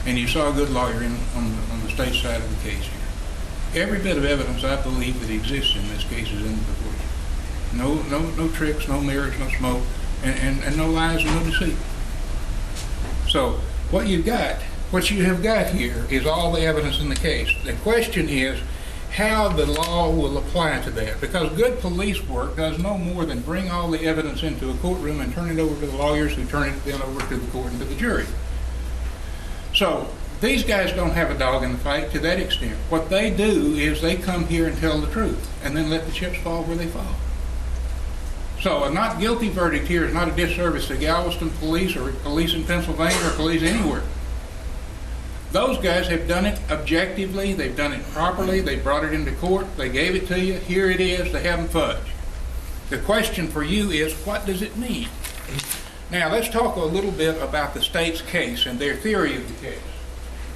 and you saw a good lawyer on the state side of the case here. Every bit of evidence I believe that exists in this case is in the report. No tricks, no mirrors, no smoke, and no lies and no deceit. So what you have got here is all the evidence in the case. The question is how the law will apply to that, because good police work does no more than bring all the evidence into a courtroom and turn it over to the lawyers who turn it then over to the court and to the jury. So these guys don't have a dog in the fight to that extent. What they do is they come here and tell the truth and then let the chips fall where they fall. So a not guilty verdict here is not a disservice to Galveston police or police in Pennsylvania or police anywhere. Those guys have done it objectively, they've done it properly, they brought it into court, they gave it to you, here it is, they haven't fudged. The question for you is, what does it mean? Now let's talk a little bit about the state's case and their theory of the case.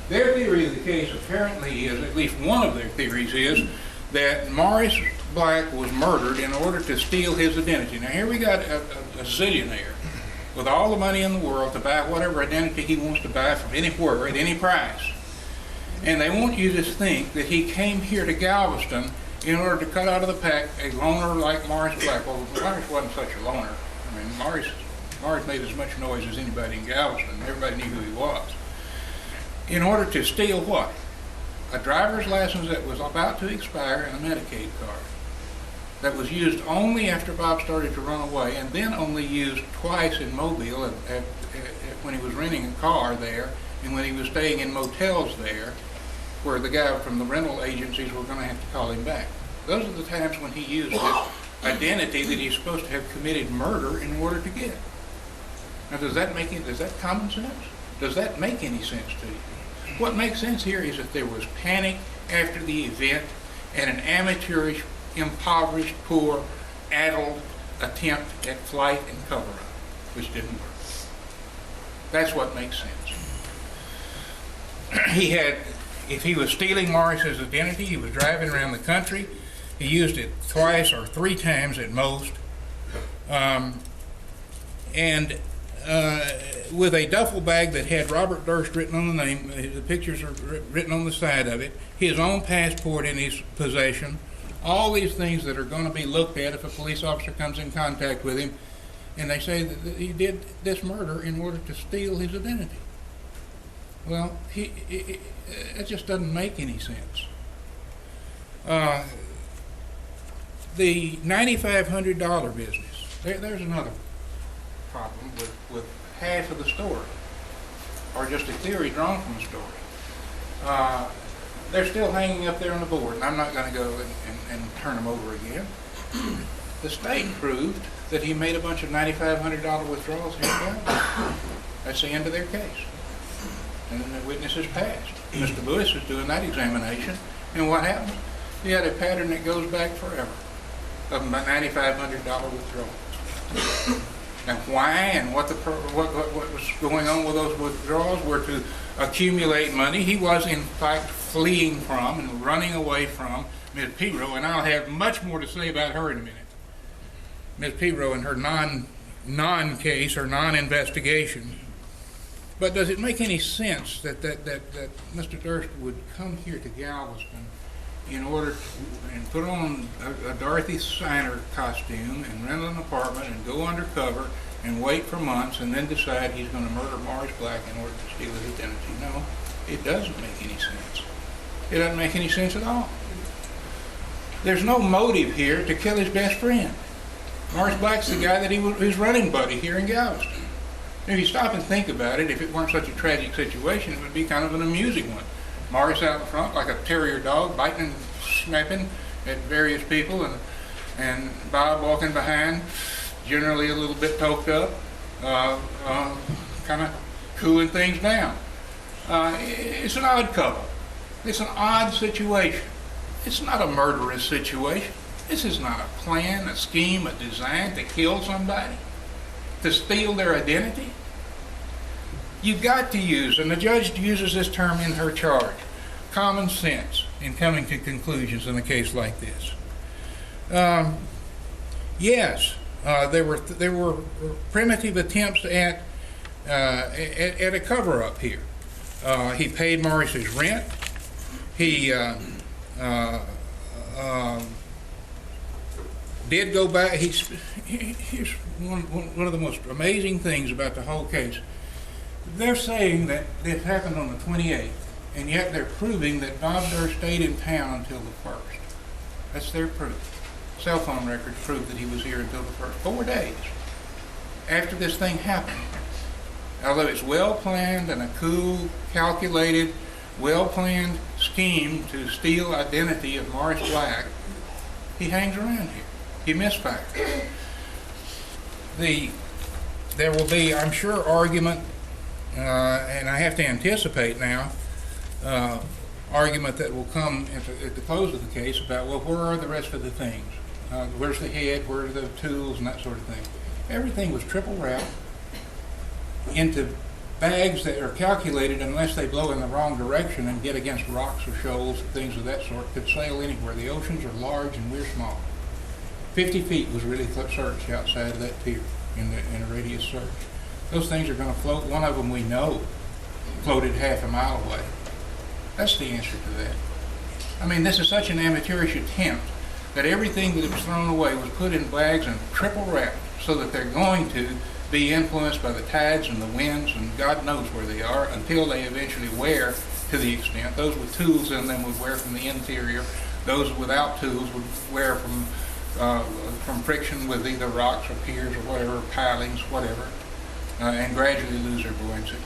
Their theory of the case apparently is, at least one of their theories is, that Morris Black was murdered in order to steal his identity. Now here we got a zillionaire with all the money in the world to buy whatever identity he wants to buy from anywhere at any price. And they want you to think that he came here to Galveston in order to cut out of the pack a loner like Morris Black. Well, Morris wasn't such a loner. I mean, Morris made as much noise as anybody in Galveston. Everybody knew who he was. In order to steal what? A driver's license that was about to expire and a Medicaid card that was used only after Bob started to run away, and then only used twice in Mobile when he was renting a car there and when he was staying in motels there, where the guy from the rental agencies were going to have to call him back. Those are the times when he used this identity that he's supposed to have committed murder in order to get. Now, does that common sense? Does that make any sense to you? What makes sense here is that there was panic after the event and an amateurish, impoverished, poor, addled attempt at flight and cover-up, which didn't work. That's what makes sense. If he was stealing Morris's identity, he was driving around the country. He used it twice or three times at most. With a duffel bag that had Robert Durst written on the name, the pictures are written on the side of it, his own passport in his possession, all these things that are going to be looked at if a police officer comes in contact with him, and they say that he did this murder in order to steal his identity. Well, it just doesn't make any sense. The $9,500 business, there's another problem with half of the story, or just a theory drawn from the story. They're still hanging up there on the board, and I'm not going to go and turn them over again. The state proved that he made a bunch of $9,500 withdrawals here in Galveston. That's the end of their case. And then the witnesses passed. Mr. Lewis was doing that examination, and what happened? He had a pattern that goes back forever of $9,500 withdrawals. Now, why and what was going on with those withdrawals were to accumulate money. He was, in fact, fleeing from and running away from Ms. Pirro, and I'll have much more to say about her in a minute. Ms. Pirro and her non-case or non-investigation. But does it make any sense that Mr. Durst would come here to Galveston in order to put on a Dorothy Signer costume and rent an apartment and go undercover and wait for months and then decide he's going to murder Morris Black in order to steal his identity? No, it doesn't make any sense. It doesn't make any sense at all. There's no motive here to kill his best friend. Morris Black's the guy that his running buddy here in Galveston. If you stop and think about it, if it weren't such a tragic situation, it would be kind of an amusing one. Morris out in front like a terrier dog, biting and snapping at various people, and Bob walking behind, generally a little bit toked up, kind of cooling things down. It's an odd couple. It's an odd situation. It's not a murderous situation. This is not a plan, a scheme, a design to kill somebody, to steal their identity. You've got to use, and the judge uses this term in her charge, common sense in coming to conclusions in a case like this. Yes, there were primitive attempts at a cover-up here. He paid Morris's rent. He did go back. Here's one of the most amazing things about the whole case. They're saying that this happened on the 28th, and yet they're proving that Bob Durst stayed in town until the 1st. That's their proof. Cell phone records prove that he was here until the 1st. 4 days after this thing happened. Although it's well-planned and a cool, calculated, well-planned scheme to steal identity of Morris Black, he hangs around here. He misfires. There will be, I'm sure, argument, and I have to anticipate now, argument that will come at the close of the case about, well, where are the rest of the things? Where's the head? Where are the tools and that sort of thing? Everything was triple wrapped into bags that are calculated, unless they blow in the wrong direction and get against rocks or shoals and things of that sort, could sail anywhere. The oceans are large and we're small. 50 feet was really searched outside of that pier in a radius search. Those things are going to float. One of them we know floated half a mile away. That's the answer to that. I mean, this is such an amateurish attempt that everything that was thrown away was put in bags and triple wrapped so that they're going to be influenced by the tides and the winds and God knows where they are until they eventually wear to the extent. Those with tools in them would wear from the interior. Those without tools would wear from friction with either rocks or piers or whatever, pilings, whatever, and gradually lose their buoyancy.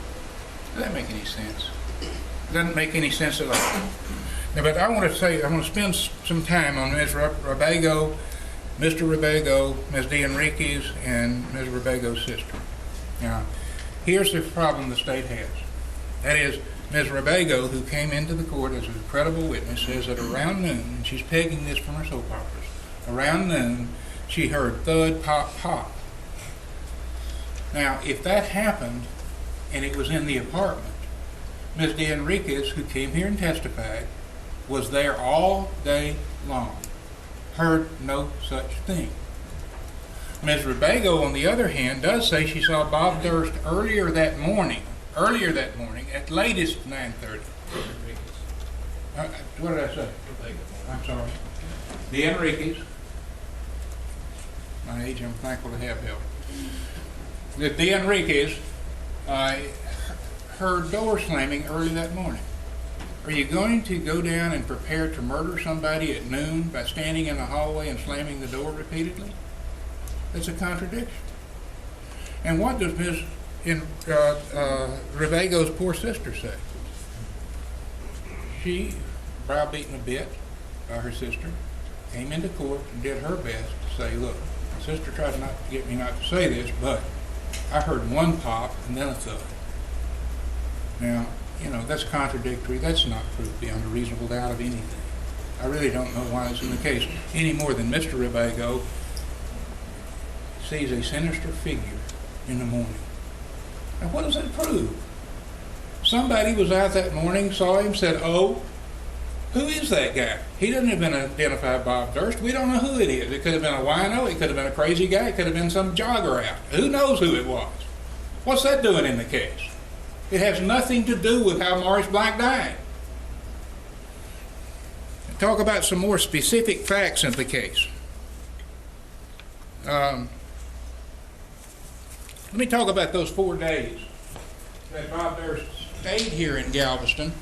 Does that make any sense? It doesn't make any sense at all. Now, but I want to spend some time on Ms. Rubago, Mr. Rubago, Ms. DeEnriquez, and Ms. Rubago's sister. Now, here's the problem the state has. That is, Ms. Rubago, who came into the court as a credible witness, says that around noon, and she's pegging this from her soap operas, around noon, she heard thud, pop, pop. Now, if that happened, and it was in the apartment, Ms. DeEnriquez, who came here and testified, was there all day long, heard no such thing. Ms. Rubago, on the other hand, does say she saw Bob Durst earlier that morning, at latest 9:30. What did I say? I'm sorry. DeEnriquez. My age, I'm thankful to have help. The DeEnriquez heard door slamming early that morning. Are you going to go down and prepare to murder somebody at noon by standing in the hallway and slamming the door repeatedly? That's a contradiction. And what does Ms. Rubago's poor sister say? She, browbeaten a bit by her sister, came into court and did her best to say, look, my sister tried not to get me not to say this, but I heard one pop and then a thud. Now, you know, that's contradictory. That's not proof beyond a reasonable doubt of anything. I really don't know why it's in the case, any more than Mr. Rubago sees a sinister figure in the morning. Now, what does that prove? Somebody was out that morning, saw him, said, oh, who is that guy? He doesn't even identify Bob Durst. We don't know who it is. It could have been a wino. It could have been a crazy guy. It could have been some jogger out. Who knows who it was? What's that doing in the case? It has nothing to do with how Maurice Black died. Talk about some more specific facts in the case. Let me talk about those 4 days that Bob Durst stayed here in Galveston.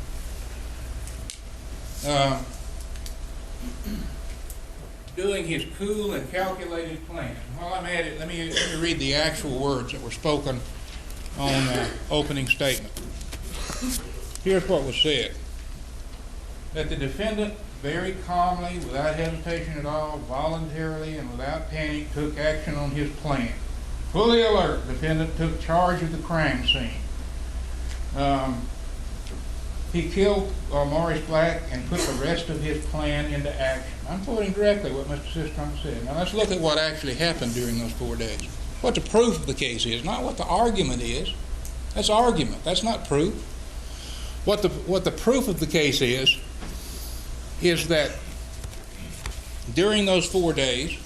Doing his cool and calculated plan. While I'm at it, let me read the actual words that were spoken on the opening statement. Here's what was said. That the defendant very calmly, without hesitation at all, voluntarily and without panic, took action on his plan. Fully alert, the defendant took charge of the crime scene. He killed Maurice Black and put the rest of his plan into action. I'm quoting directly what Mr. Sistron said. Now let's look at what actually happened during those 4 days. What the proof of the case is, not what the argument is. That's argument. That's not proof. What the proof of the case is that during those 4 days,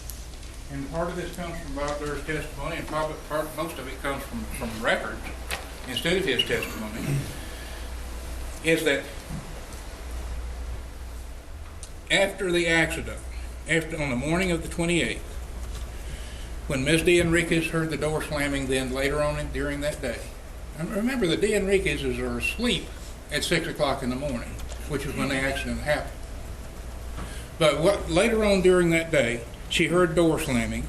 and part of this comes from Bob Durst's testimony, and most of it comes from records instead of his testimony, is that after the accident, on the morning of the 28th, when Ms. DeEnriquez heard the door slamming then later on during that day, and remember the DeEnriquez's are asleep at 6 o'clock in the morning, which is when the accident happened. But later on during that day, she heard door slamming,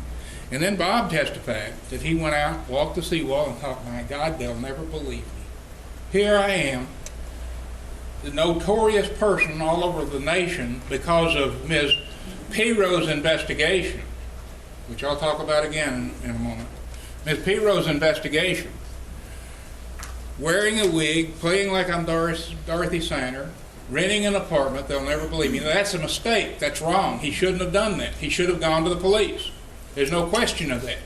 and then Bob testified that he went out, walked the seawall, and thought, my God, they'll never believe me. Here I am, the notorious person all over the nation because of Ms. Piro's investigation, which I'll talk about again in a moment. Ms. Piro's investigation, wearing a wig, playing like I'm Dorothy Sanger, renting an apartment, they'll never believe me. Now, that's a mistake. That's wrong. He shouldn't have done that. He should have gone to the police. There's no question of that.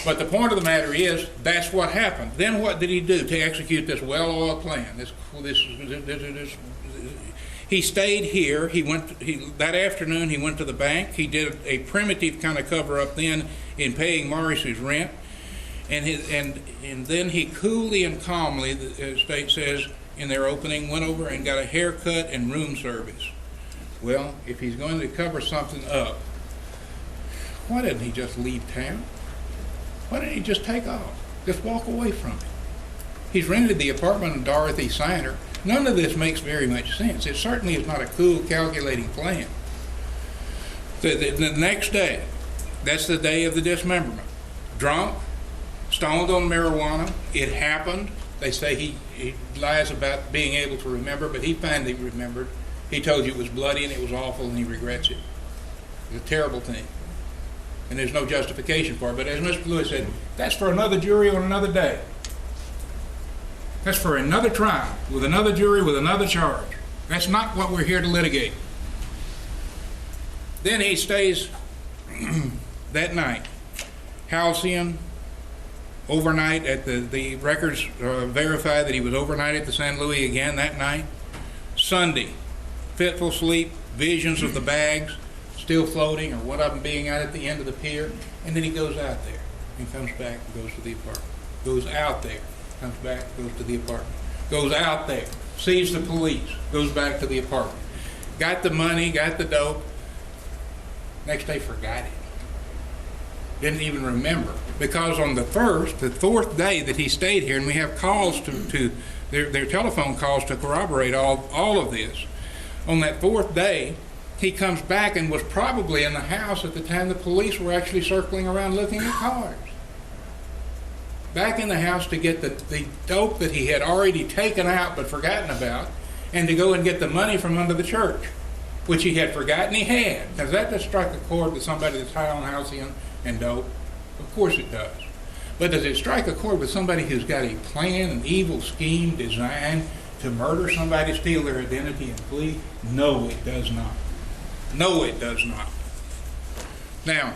But the point of the matter is, that's what happened. Then what did he do to execute this well-oiled plan? He stayed here. That afternoon, he went to the bank. He did a primitive kind of cover-up then in paying Maurice's rent. And then he coolly and calmly, the state says in their opening, went over and got a haircut and room service. Well, if he's going to cover something up, why didn't he just leave town? Why didn't he just take off? Just walk away from it? He's rented the apartment of Dorothy Sander. None of this makes very much sense. It certainly is not a cool, calculating plan. The next day, that's the day of the dismemberment. Drunk, stoned on marijuana. It happened. They say he lies about being able to remember, but he finally remembered. He told you it was bloody and it was awful and he regrets it. It's a terrible thing. And there's no justification for it. But as Mr. Lewis said, that's for another jury on another day. That's for another trial, with another jury, with another charge. That's not what we're here to litigate. Then he stays that night. Halcyon, overnight at the records verify that he was overnight at the San Luis again that night. Sunday, fitful sleep, visions of the bags still floating, or one of them being out at the end of the pier. And then he goes out there and comes back and goes to the apartment. Goes out there, comes back, goes to the apartment. Goes out there, sees the police, goes back to the apartment. Got the money, got the dope. Next day, forgot it. Didn't even remember. Because on the fourth day that he stayed here, and we have calls to their telephone calls to corroborate all of this. On that fourth day, he comes back and was probably in the house at the time the police were actually circling around looking at cars. Back in the house to get the dope that he had already taken out but forgotten about, and to go and get the money from under the church, which he had forgotten he had. Does that just strike a chord with somebody that's high on halcyon and dope? Of course it does. But does it strike a chord with somebody who's got a plan, an evil scheme designed to murder somebody, steal their identity, and flee? No, it does not. No, it does not. Now,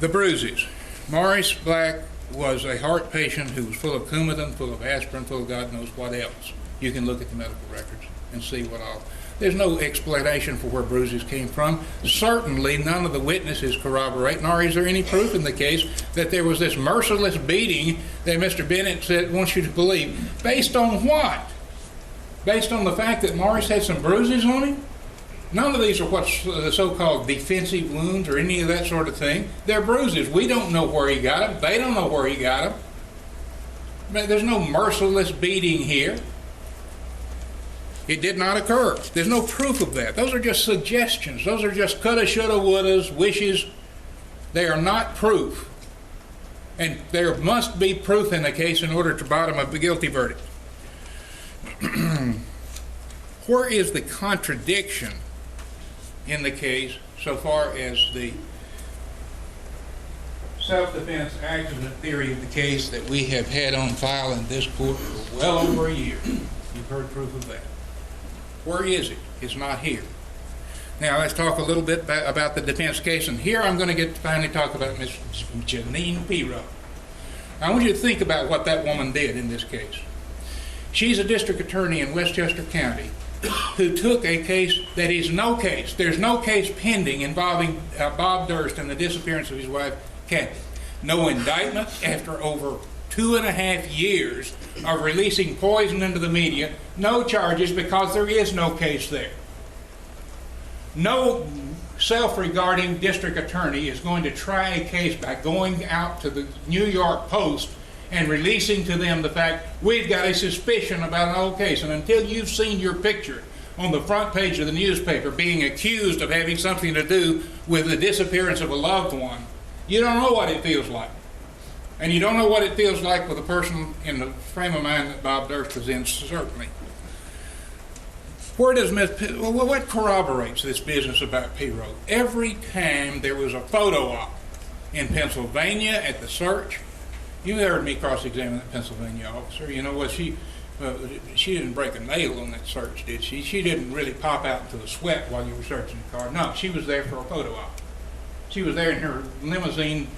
the bruises. Maurice Black was a heart patient who was full of Coumadin, full of aspirin, full of God knows what else. You can look at the medical records and see what all. There's no explanation for where bruises came from. Certainly none of the witnesses corroborate, nor is there any proof in the case that there was this merciless beating that Mr. Bennett wants you to believe. Based on what? Based on the fact that Maurice had some bruises on him? None of these are what's the so-called defensive wounds or any of that sort of thing. They're bruises. We don't know where he got them. They don't know where he got them. But there's no merciless beating here. It did not occur. There's no proof of that. Those are just suggestions. Those are just coulda, shoulda, wouldas, wishes. They are not proof. And there must be proof in the case in order to bottom a guilty verdict. Where is the contradiction in the case so far as the self-defense accident theory of the case that we have had on file in this court for well over a year? You've heard proof of that. Where is it? It's not here. Now let's talk a little bit about the defense case, and here I'm going to finally talk about Miss Janine Pirro. I want you to think about what that woman did in this case. She's a district attorney in Westchester County who took a case that is no case. There's no case pending involving Bob Durst and the disappearance of his wife, Kathy. No indictment after over 2.5 years of releasing poison into the media. No charges because there is no case there. No self-regarding district attorney is going to try a case by going out to the New York Post and releasing to them the fact, we've got a suspicion about an old case. And until you've seen your picture on the front page of the newspaper being accused of having something to do with the disappearance of a loved one, you don't know what it feels like. And you don't know what it feels like with a person in the frame of mind that Bob Durst was in, certainly. Where does what corroborates this business about Pirro? Every time there was a photo op in Pennsylvania at the search, you heard me cross-examine that Pennsylvania officer. You know what, she didn't break a nail on that search, did she? She didn't really pop out into a sweat while you were searching the car. No, she was there for a photo op. She was there in her limousine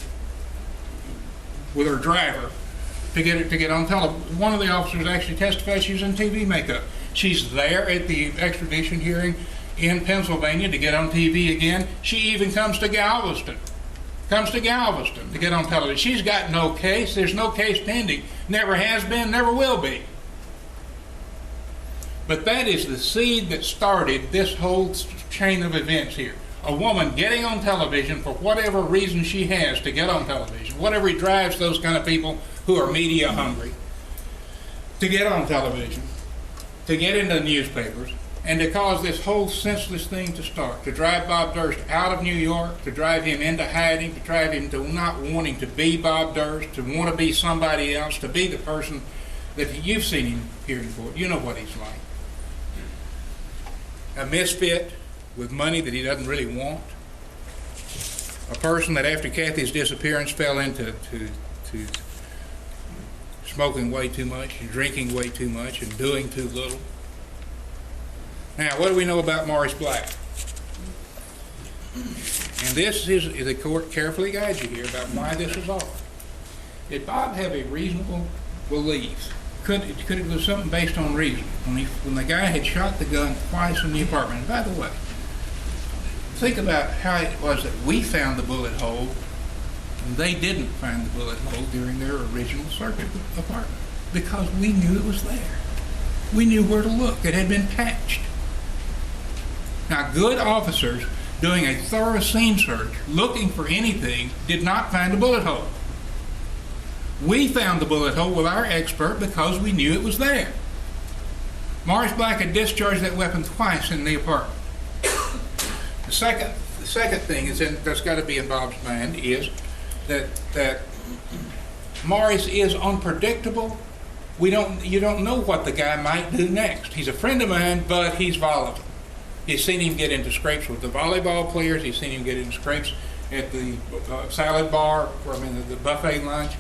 with her driver to get on television. One of the officers actually testified she was in TV makeup. She's there at the extradition hearing in Pennsylvania to get on TV again. She even comes to Galveston comes to Galveston to get on television. She's got no case. There's no case pending. Never has been, never will be. But that is the seed that started this whole chain of events here. A woman getting on television for whatever reason she has to get on television, whatever drives those kind of people who are media hungry to get on television, to get into the newspapers, and to cause this whole senseless thing to start, to drive Bob Durst out of New York, to drive him into hiding, to drive him to not wanting to be Bob Durst, to want to be somebody else, to be the person that you've seen him here in court. You know what he's like. A misfit with money that he doesn't really want. A person that after Kathy's disappearance fell into to smoking way too much, and drinking way too much, and doing too little. Now, what do we know about Morris Black? And this is, the court carefully guides you here about why this is off. Did Bob have a reasonable belief? Could it was something based on reason? When the guy had shot the gun twice in the apartment, and by the way, think about how it was that we found the bullet hole and they didn't find the bullet hole during their original search of the apartment, because we knew it was there. We knew where to look. It had been patched. Now, good officers doing a thorough scene search, looking for anything, did not find a bullet hole. We found the bullet hole with our expert because we knew it was there. Morris Black had discharged that weapon twice in the apartment. The second thing that's got to be in Bob's mind is that Morris is unpredictable. You don't know what the guy might do next. He's a friend of mine, but he's volatile. He's seen him get into scrapes with the volleyball players. He's seen him get into scrapes at the salad bar, the buffet lunch.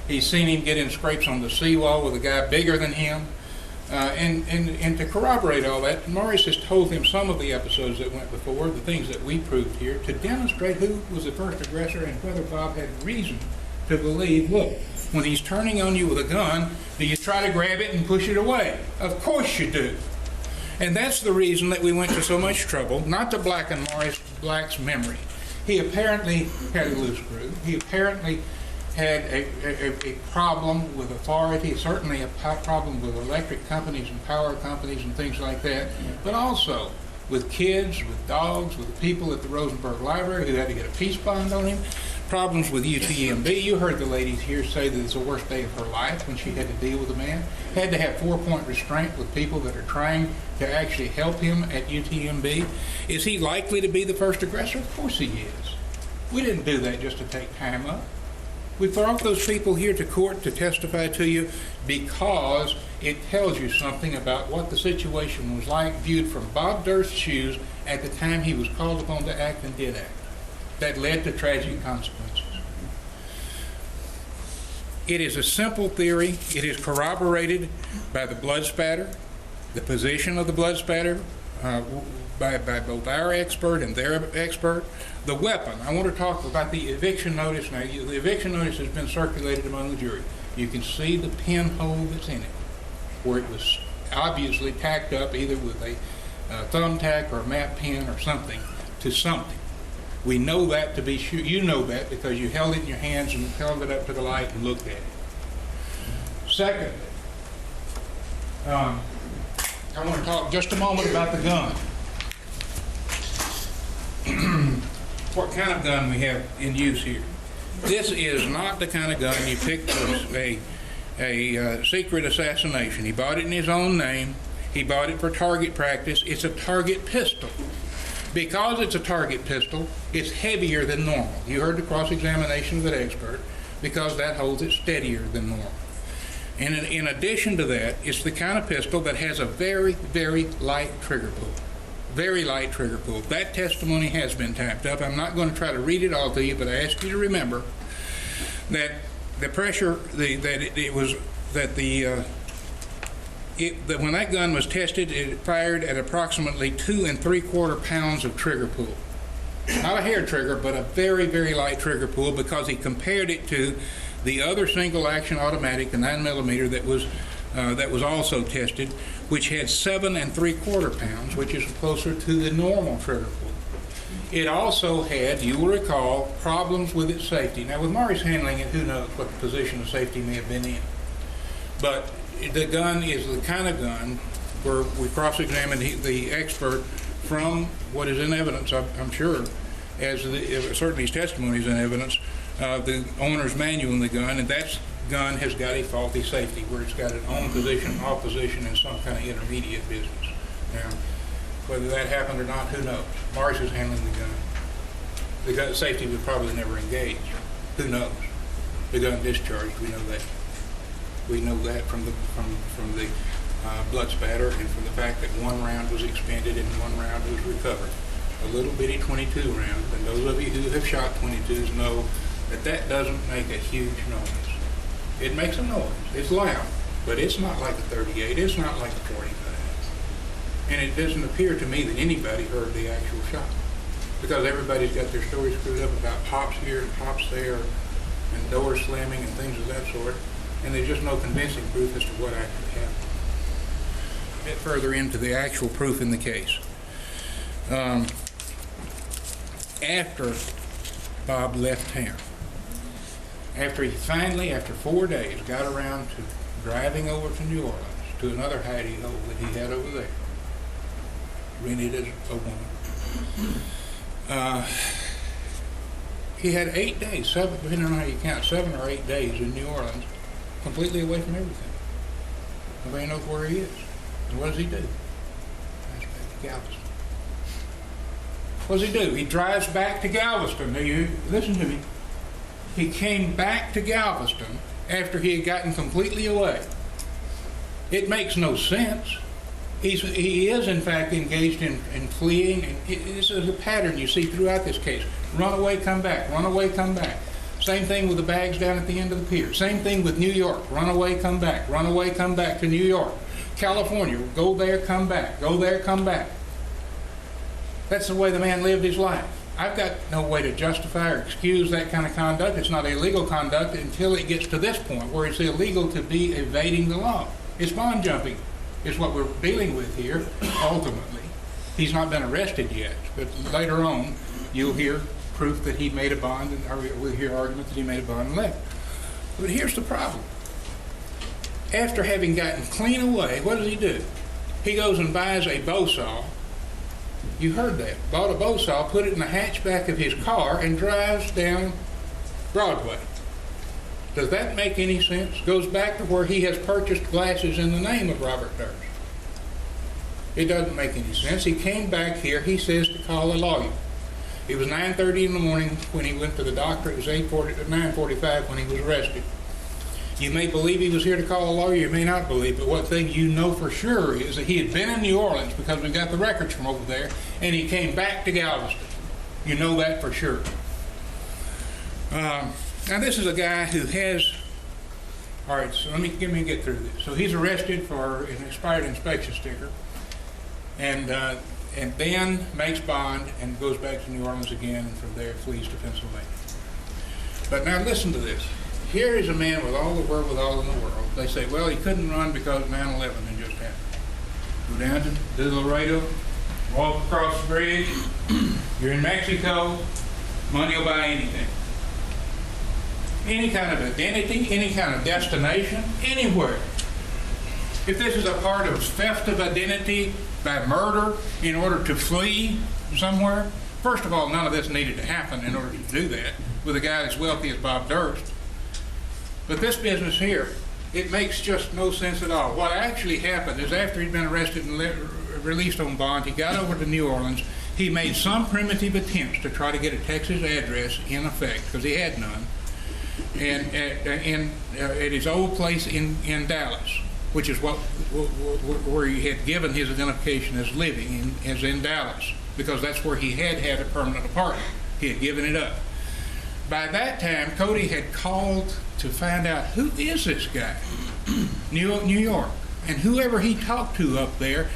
He's seen him get in scrapes on the seawall with a guy bigger than him. And to corroborate all that, Morris has told him some of the episodes that went before, the things that we proved here, to demonstrate who was the first aggressor and whether Bob had reason to believe, look, when he's turning on you with a gun, do you try to grab it and push it away? Of course you do. And that's the reason that we went to so much trouble, not to blacken Morris Black's memory. He apparently had a loose screw. He apparently had a problem with authority, certainly a problem with electric companies and power companies and things like that, but also with kids, with dogs, with the people at the Rosenberg Library who had to get a peace bond on him, problems with UTMB. You heard the lady here say that it's the worst day of her life when she had to deal with a man. Had to have 4-point restraint with people that are trying to actually help him at UTMB. Is he likely to be the first aggressor? Of course he is. We didn't do that just to take time up. We brought those people here to court to testify to you because it tells you something about what the situation was like viewed from Bob Durst's shoes at the time he was called upon to act and did act. That led to tragic consequences. It is a simple theory. It is corroborated by the blood spatter, the position of the blood spatter, by both our expert and their expert. The weapon, I want to talk about the eviction notice. Now, the eviction notice has been circulated among the jury. You can see the pinhole that's in it, where it was obviously tacked up either with a thumbtack or a map pin or something to something. We know that to be sure. You know that because you held it in your hands and held it up to the light and looked at it. Secondly, I want to talk just a moment about the gun. What kind of gun we have in use here. This is not the kind of gun you pick for a secret assassination. He bought it in his own name. He bought it for target practice. It's a target pistol. Because it's a target pistol, it's heavier than normal. You heard the cross-examination of that expert, because that holds it steadier than normal. And in addition to that, it's the kind of pistol that has a very, very light trigger pull. Very light trigger pull. That testimony has been typed up. I'm not going to try to read it all to you, but I ask you to remember that the pressure, that when that gun was tested, it fired at approximately 2 3/4 pounds of trigger pull. Not a hair trigger, but a very, very light trigger pull, because he compared it to the other single action automatic, the 9mm that was also tested, which had 7 3/4 pounds, which is closer to the normal trigger pull. It also had, you will recall, problems with its safety. Now, with Maury's handling it, who knows what the position of safety may have been in. But the gun is the kind of gun where we cross-examined the expert from what is in evidence, I'm sure, as certainly his testimony is in evidence, the owner's manual in the gun, and that gun has got a faulty safety where it's got an on position, off position, and some kind of intermediate business. Now, whether that happened or not, who knows? Morris is handling the gun. The gun safety was probably never engaged. Who knows? The gun discharged. We know that. We know that from the blood spatter and from the fact that one round was expended and one round was recovered. A little bitty .22 round, and those of you who have shot .22s know that that doesn't make a huge noise. It makes a noise. It's loud, but it's not like a .38. It's not like a .45. And it doesn't appear to me that anybody heard the actual shot, because everybody's got their story screwed up about pops here and pops there and doors slamming and things of that sort, and there's just no convincing proof as to what actually happened. A bit further into the actual proof in the case. After Bob left town, after he finally, after 4 days, got around to driving over to New Orleans to another hidey hole that he had over there, rented as a woman. He had 8 days, depending on how you count, 7 or 8 days in New Orleans, completely away from everything. Nobody knows where he is. And what does he do? Drives back to Galveston. What does he do? He drives back to Galveston. Now you listen to me. He came back to Galveston after he had gotten completely away. It makes no sense. He is, in fact, engaged in fleeing. And this is a pattern you see throughout this case. Run away, come back. Run away, come back. Same thing with the bags down at the end of the pier. Same thing with New York. Run away, come back. Run away, come back to New York. California, go there, come back. Go there, come back. That's the way the man lived his life. I've got no way to justify or excuse that kind of conduct. It's not illegal conduct until it gets to this point where it's illegal to be evading the law. It's bond jumping is what we're dealing with here, ultimately. He's not been arrested yet, but later on you'll hear proof that he made a bond, or we'll hear argument that he made a bond and left. But here's the problem. After having gotten clean away, what does he do? He goes and buys a bow saw. You heard that. Bought a bow saw, put it in the hatchback of his car, and drives down Broadway. Does that make any sense? Goes back to where he has purchased glasses in the name of Robert Durst. It doesn't make any sense. He came back here, he says, to call a lawyer. It was 9:30 in the morning when he went to the doctor. It was 9:45 when he was arrested. You may believe he was here to call a lawyer, you may not believe, but one thing you know for sure is that he had been in New Orleans, because we got the records from over there, and he came back to Galveston. You know that for sure. Now this is a guy who has, all right, so let me get through this. So he's arrested for an expired inspection sticker, and then makes bond and goes back to New Orleans again, and from there flees to Pennsylvania. But now listen to this. Here is a man with all the wherewithal in the world. They say, well, he couldn't run because 9/11 had just happened. Go down to Laredo, walk across the bridge, you're in Mexico, money will buy anything. Any kind of identity, any kind of destination, anywhere. If this is a part of theft of identity by murder in order to flee somewhere, first of all, none of this needed to happen in order to do that with a guy as wealthy as Bob Durst. But this business here, it makes just no sense at all. What actually happened is after he'd been arrested and released on bond, he got over to New Orleans. He made some primitive attempts to try to get a Texas address in effect, because he had none, and at his old place in Dallas, which is where he had given his identification as living, as in Dallas, because that's where he had a permanent apartment. He had given it up. By that time, Cody had called to find out, who is this guy? New York. And whoever he talked to up there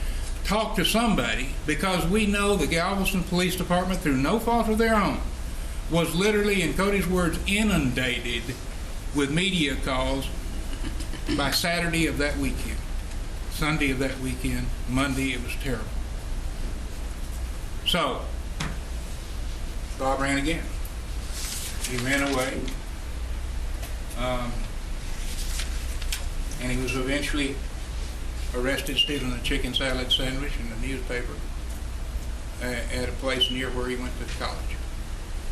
talked to somebody, because we know the Galveston Police Department, through no fault of their own, was literally, in Cody's words, inundated with media calls by Saturday of that weekend. Sunday of that weekend, Monday, it was terrible. So, Bob ran again. He ran away. And he was eventually arrested stealing a chicken salad sandwich in the newspaper at a place near where he went to college,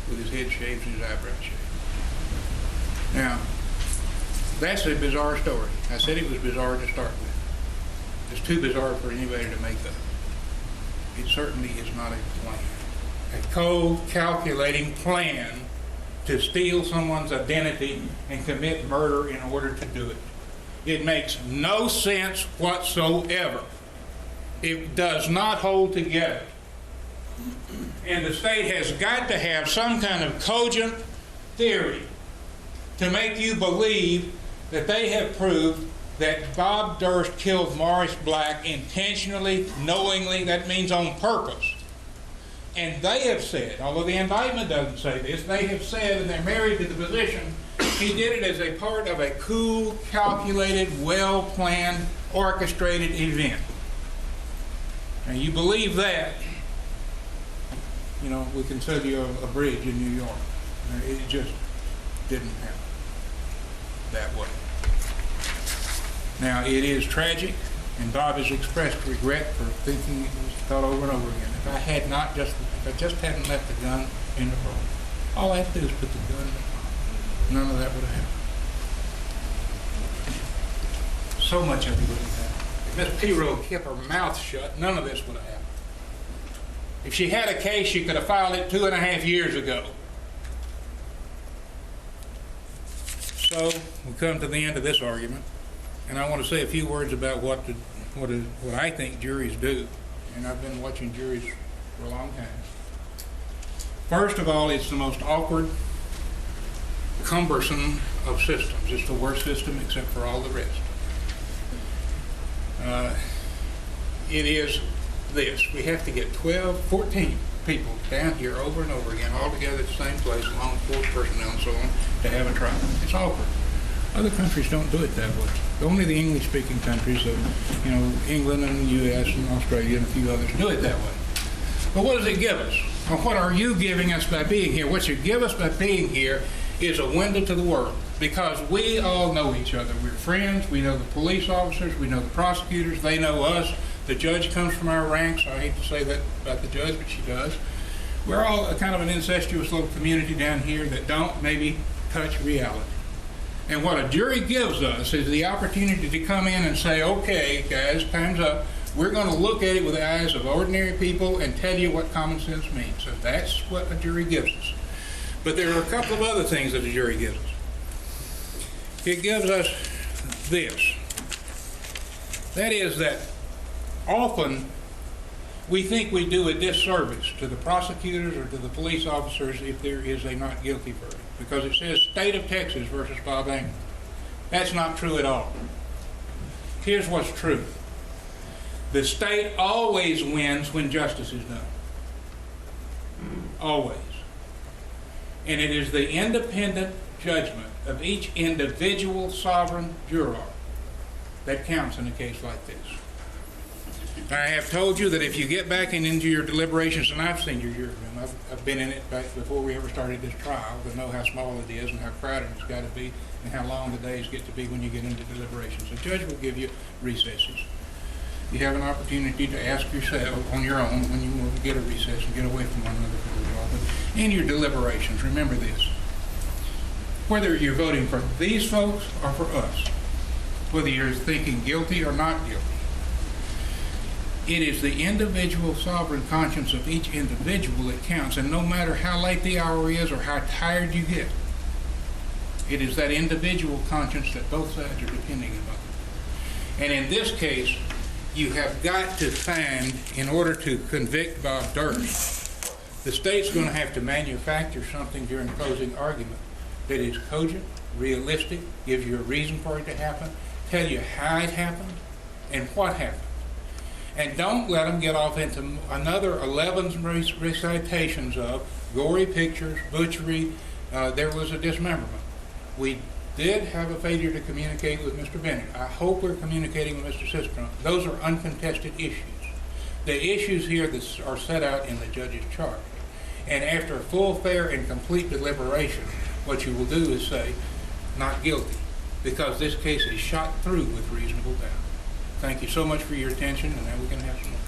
with his head shaved and his eyebrows shaved. Now, that's a bizarre story. I said it was bizarre to start with. It's too bizarre for anybody to make up. It certainly is not a plan. A cold, calculating plan to steal someone's identity and commit murder in order to do it. It makes no sense whatsoever. It does not hold together. And the state has got to have some kind of cogent theory to make you believe that they have proved that Bob Durst killed Morris Black intentionally, knowingly, that means on purpose. And they have said, although the indictment doesn't say this, they have said, and they're married to the position, he did it as a part of a cool, calculated, well-planned, orchestrated event. And you believe that, you know, we can sell you a bridge in New York. It just didn't happen that way. Now, it is tragic, and Bob has expressed regret for thinking it was thought over and over again. If I just hadn't left the gun in the drawer, all I have to do is put the gun in the drawer. None of that would have happened. So much of it would have happened. If Miss Pirro kept her mouth shut, none of this would have happened. If she had a case, she could have filed it 2.5 years ago. So we come to the end of this argument, and I want to say a few words about what I think juries do. And I've been watching juries for a long time. First of all, it's the most awkward, cumbersome of systems. It's the worst system except for all the rest. It is this. We have to get 12, 14 people down here over and over again, all together at the same place, along with force personnel and so on, to have a trial. It's awkward. Other countries don't do it that way. Only the English-speaking countries of, England and the U.S. and Australia and a few others do it that way. But what does it give us? Or what are you giving us by being here? What you give us by being here is a window to the world, because we all know each other. We're friends. We know the police officers. We know the prosecutors. They know us. The judge comes from our ranks. I hate to say that about the judge, but she does. We're all a kind of an incestuous little community down here that don't maybe touch reality. And what a jury gives us is the opportunity to come in and say, okay, guys, time's up. We're going to look at it with the eyes of ordinary people and tell you what common sense means. So that's what a jury gives us. But there are a couple of other things that a jury gives us. It gives us this. That is that often we think we do a disservice to the prosecutors or to the police officers if there is a not guilty verdict, because it says State of Texas versus Bob Engel. That's not true at all. Here's what's true. The state always wins when justice is done. Always. And it is the independent judgment of each individual sovereign juror that counts in a case like this. I have told you that if you get back into your deliberations, and I've seen your jury room, I've been in it back before we ever started this trial, to know how small it is and how crowded it's got to be and how long the days get to be when you get into deliberations. The judge will give you recesses. You have an opportunity to ask yourself on your own when you want to get a recess and get away from one another for a little while. But in your deliberations, remember this. Whether you're voting for these folks or for us, whether you're thinking guilty or not guilty, it is the individual sovereign conscience of each individual that counts, and no matter how late the hour is or how tired you get, it is that individual conscience that both sides are depending upon. And in this case, you have got to find, in order to convict Bob Durst, the state's going to have to manufacture something during closing argument that is cogent, realistic, gives you a reason for it to happen, tell you how it happened and what happened. And don't let them get off into another 11 recitations of gory pictures, butchery. There was a dismemberment. We did have a failure to communicate with Mr. Bennett. I hope we're communicating with Mr. Sistrom. Those are uncontested issues. The issues here that are set out in the judge's charge. And after full, fair, and complete deliberation, what you will do is say, not guilty, because this case is shot through with reasonable doubt. Thank you so much for your attention, and now we can have some more.